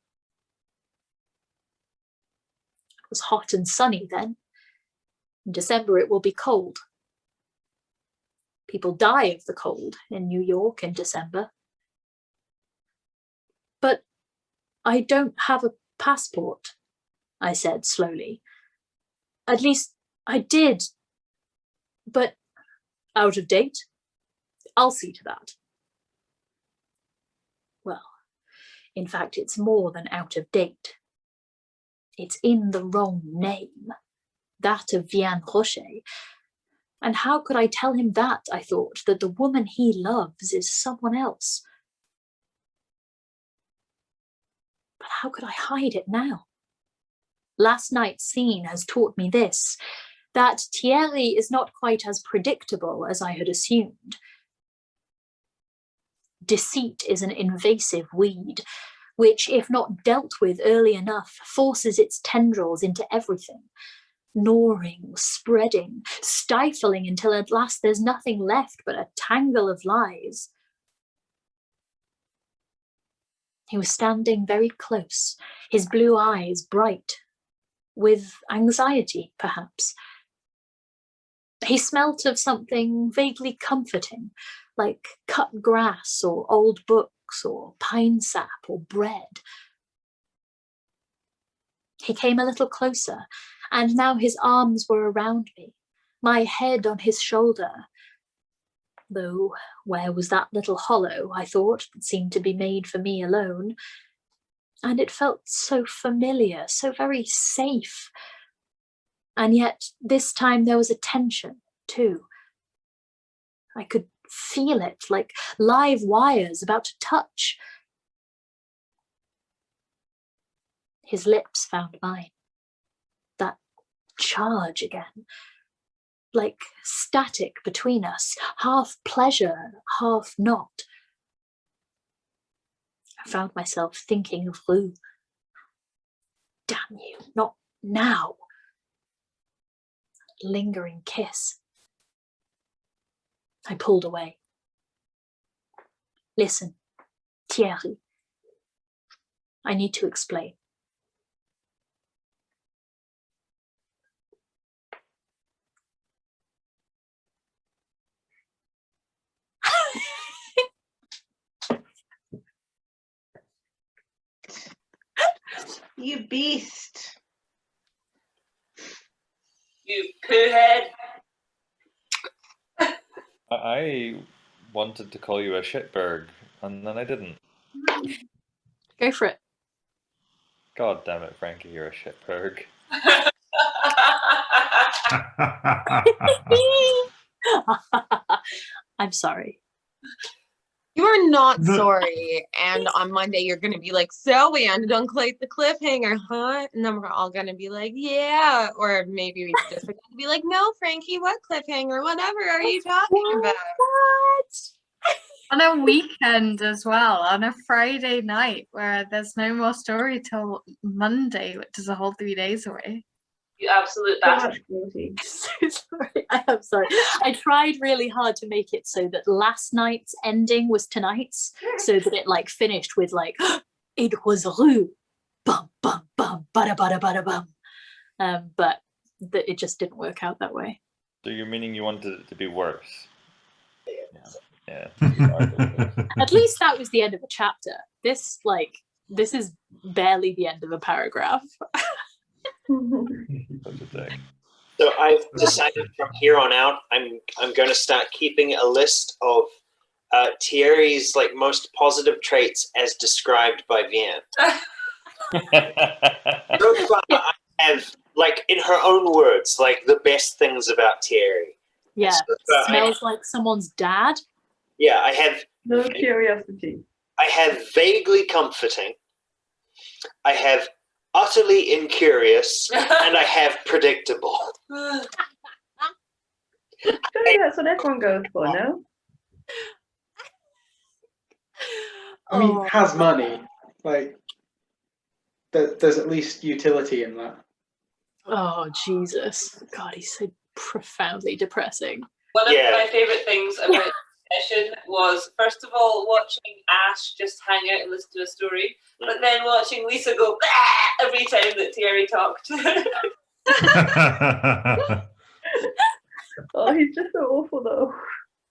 It was hot and sunny then. In December it will be cold. People die of the cold in New York in December. "But I don't have a passport," I said slowly. "At least I did, but out of date? I'll see to that." Well, in fact, it's more than out of date. It's in the wrong name, that of Vian Rocher. And how could I tell him that, I thought, that the woman he loves is someone else? But how could I hide it now? Last night's scene has taught me this, that Thierry is not quite as predictable as I had assumed. Deceit is an invasive weed, which, if not dealt with early enough, forces its tendrils into everything, gnawing, spreading, stifling until at last there's nothing left but a tangle of lies. He was standing very close, his blue eyes bright, with anxiety, perhaps. He smelt of something vaguely comforting, like cut grass or old books or pine sap or bread. He came a little closer, and now his arms were around me, my head on his shoulder. Though where was that little hollow, I thought, that seemed to be made for me alone? And it felt so familiar, so very safe. And yet this time there was a tension, too. I could feel it, like live wires about to touch. His lips found mine. That charge again. Like static between us, half pleasure, half not. I found myself thinking of Rue. Damn you, not now. Lingering kiss. I pulled away. Listen, Thierry. I need to explain. You beast. You poo head. I wanted to call you a shitberg, and then I didn't. Go for it. God damn it, Frankie, you're a shitberg. I'm sorry. You are not The- sorry. And on Monday, you're going to be like, "So we ended on the cliffhanger, huh?" And then we're all going to be like, "Yeah." Or maybe we just going to be like, "No, Frankie, what cliffhanger? Whatever are you talking about?" What? On a weekend as well, on a Friday night where there's no more story till Monday, which is a whole 3 days away. You absolute So bastard. much cruelty. So sorry. I am sorry. I tried really hard to make it so that last night's ending was tonight's, so that it like finished with like, "It was Rue, bum bum bum, bada bada bada bum," but it just didn't work out that way. So you're meaning you wanted it to be worse? Yeah. Yeah. You are the At least that was the end of a chapter. This is barely the end of a paragraph. Such a dick. So I've decided from here on out, I'm going to start keeping a list of Thierry's like most positive traits as described by Vianne. So far, I have, like, in her own words, like the best things about Thierry. Yeah, So far, smells like someone's dad. Yeah, I have. No curiosity. I have vaguely comforting. I have utterly incurious, and I have predictable. Surely that's what everyone goes for, no? I mean, Oh. has money. Like, there's at least utility in that. Oh, Jesus. God, he's so profoundly depressing. One of Yeah. my favourite things about the session was, first of all, watching Ash just hang out and listen to a story, but then watching Lisa go "Bah!" every time that Thierry talked. Oh, he's just so awful, though.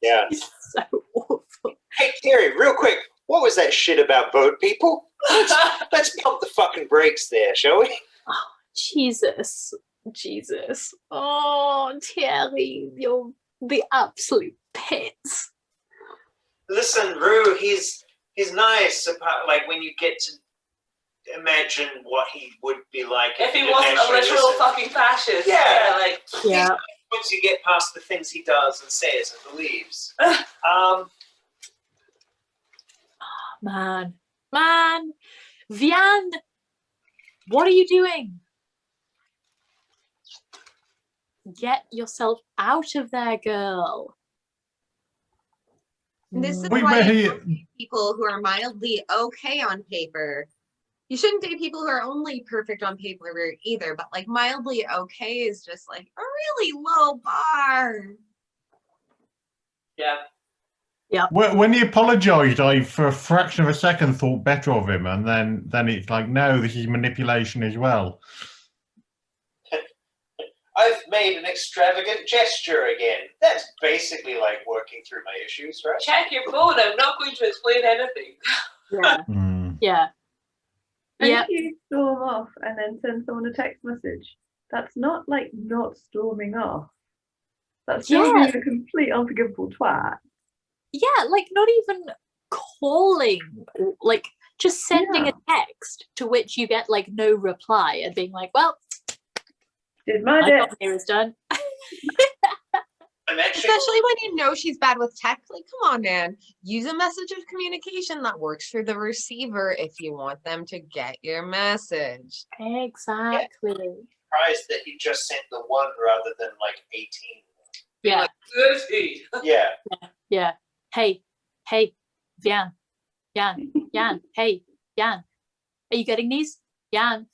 Yeah. He's so awful. Hey, Thierry, real quick, what was that shit about boat people? Let's pump the fucking brakes there, shall we? Oh, Jesus. Jesus. Oh, Thierry, you're the absolute pits. Listen, Rue, he's nice. Like when you get to imagine what he would be like If he you wasn't a actually literal listen. fucking fascist. Yeah. Like, Yeah. Once you get past the things he does and says and believes. Man. Vianne, what are you doing? Get yourself out of there, girl. This is Wait, why where you he? don't date people who are mildly okay on paper. You shouldn't date people who are only perfect on paper either, but like mildly okay is just like a really low bar. yeah. When he apologised, I for a fraction of a second thought better of him, and then it's like, no, this is manipulation as well. I've made an extravagant gesture again. That's basically like working through my issues, right? Check your phone. I'm not going to explain anything. Yeah. Mm. Yeah. And Yeah. if you storm off and then send someone a text message, that's not like not storming off. That's still Yeah. being a complete unforgivable twat. Yeah, like not even calling, like just sending a text to which you get like no reply and being like, well, Did my my bit. job here is done. I'm actually Especially when you know she's bad with tech. Like, come on, man. Use a message of communication that works for the receiver if you want them to get your message. Exactly. surprised that he just sent the one rather than like 18. Yeah. Like, who is he? Yeah. Yeah. Hey, Vianne, hey, Vianne. Are you getting these? Vianne.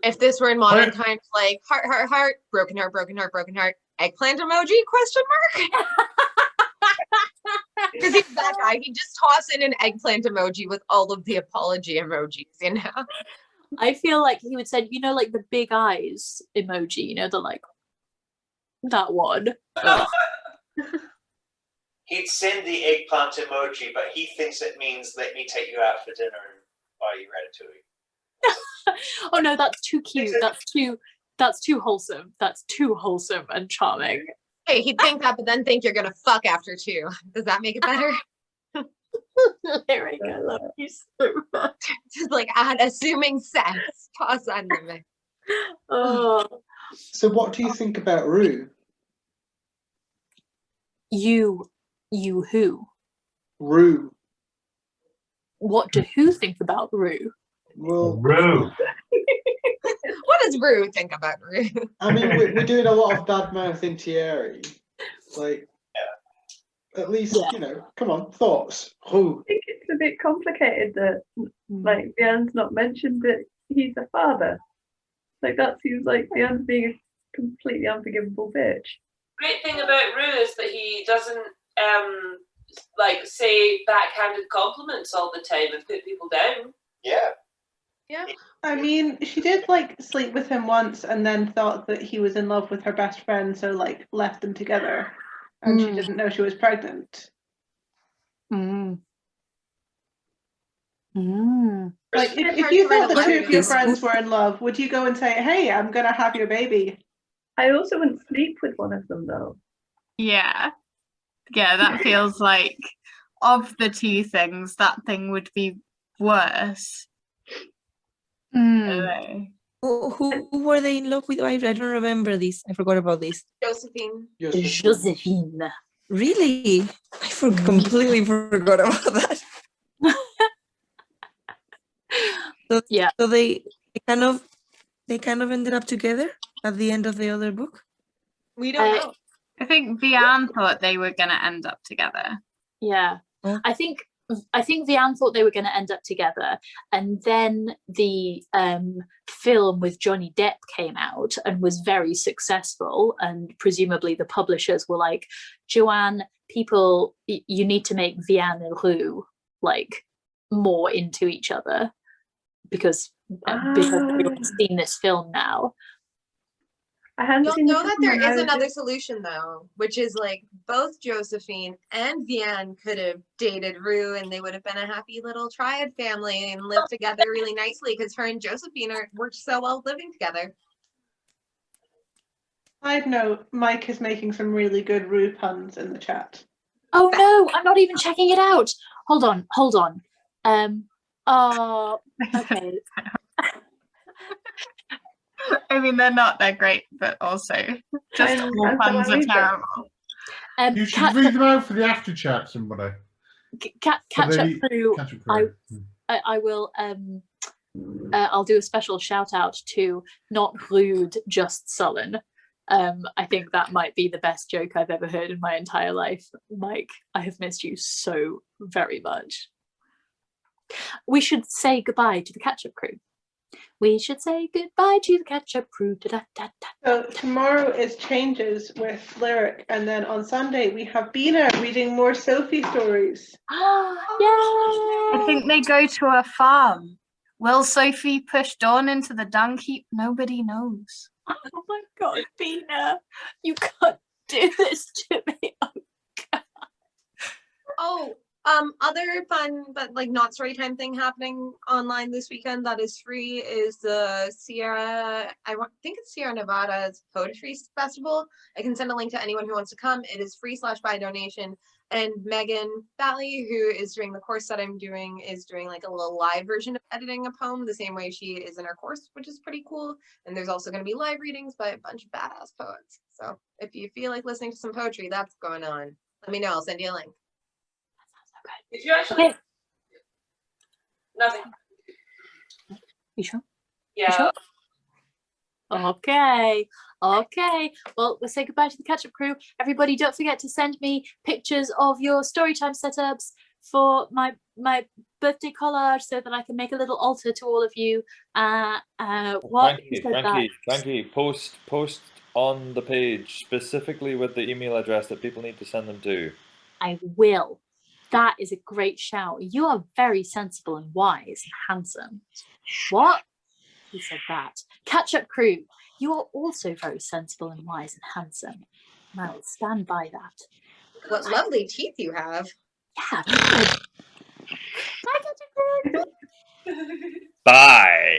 If this were in modern times, like heart, broken heart, eggplant emoji, question mark? Because he's that guy. He just toss in an eggplant emoji with all of the apology emojis, you know? I feel like he would send, you know, like the big eyes emoji, you know, the like, that one. He'd send the eggplant emoji, but he thinks it means let me take you out for dinner and buy you ratatouille. Oh no, that's too cute. That's too wholesome. That's too wholesome and charming. Hey, he'd think that, but then think you're gonna fuck after 2. Does that make it better? Lyric, I love you so much. Just like assuming sex. Toss that in the mix. Oh, So what do you think about Rue? you who? Rue. What do who think about Rue? Well, Rue. What does Rue think about Rue? I mean, we're doing a lot of bad mouthing Thierry. Like, at least, you know, come on, thoughts. Rue. I think it's a bit complicated that, like, Vianne's not mentioned that he's a father. Like, that seems like Vianne's being a completely unforgivable bitch. Great thing about Rue is that he doesn't like say backhanded compliments all the time and put people down. Yeah. Yeah. I mean, she did like sleep with him once and then thought that he was in love with her best friend, so like left them together. and she didn't know she was pregnant. Mm. Like, if you thought the two of your friends were in love, would you go and say, "Hey, I'm gonna have your baby"? I also wouldn't sleep with one of them though. Yeah. Yeah, that feels like of the two things, that thing would be worse. Who were they in love with? I don't remember this. I forgot about this. Josephine. Josephine. Really? I completely forgot about that. So they kind of ended up together at the end of the other book. We don't know. I think Vianne thought they were going to end up together. Yeah. I think Vianne thought they were going to end up together, and then the film with Johnny Depp came out and was very successful, and presumably the publishers were like, Joanne, you need to make Vianne and Rue like more into each other because we've seen this film now. You'll know that there is another solution though, which is like both Josephine and Vianne could have dated Rue and they would have been a happy little triad family and lived together really nicely because her and Josephine worked so well living together. Side note, Mike is making some really good Rue puns in the chat. Oh no, I'm not even checking it out. Hold on. Okay. I mean, they're great, but also just all puns are terrible. You should read them out for the after chat, somebody. Catch up crew. I will. I'll do a special shout out to not rude, just sullen. I think that might be the best joke I've ever heard in my entire life. Mike, I have missed you so very much. We should say goodbye to the catch-up crew. We should say goodbye to the catch-up crew. So tomorrow is Changes with Lyric, and then on Sunday we have Bina reading more Sophie stories. I think they go to a farm. Will Sophie push Dawn into the dung heap? Nobody knows. Oh my God, Bina, you can't do this to me. Other fun but like not story time thing happening online this weekend that is free is the think it's Sierra Nevada's Poetry Festival. I can send a link to anyone who wants to come. It is free / by donation. And Megan Bally, who is doing the course that I'm doing, is doing like a little live version of editing a poem the same way she is in her course, which is pretty cool. And there's also going to be live readings by a bunch of badass poets. So if you feel like listening to some poetry, that's going on. Let me know. I'll send you a link. Did you actually? Nothing. You sure? Yeah. You sure? Okay. Well, we'll say goodbye to the catch-up crew. Everybody, don't forget to send me pictures of your Storytime setups for my birthday collage so that I can make a little altar to all of you. Frankie, post on the page specifically with the email address that people need to send them to. I will. That is a great shout. You are very sensible and wise and handsome. What? Who said that? Catch-up crew, you are also very sensible and wise and handsome. And I will stand by that. What lovely teeth you have. Yeah. Bye.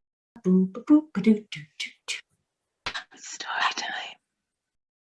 Storytime.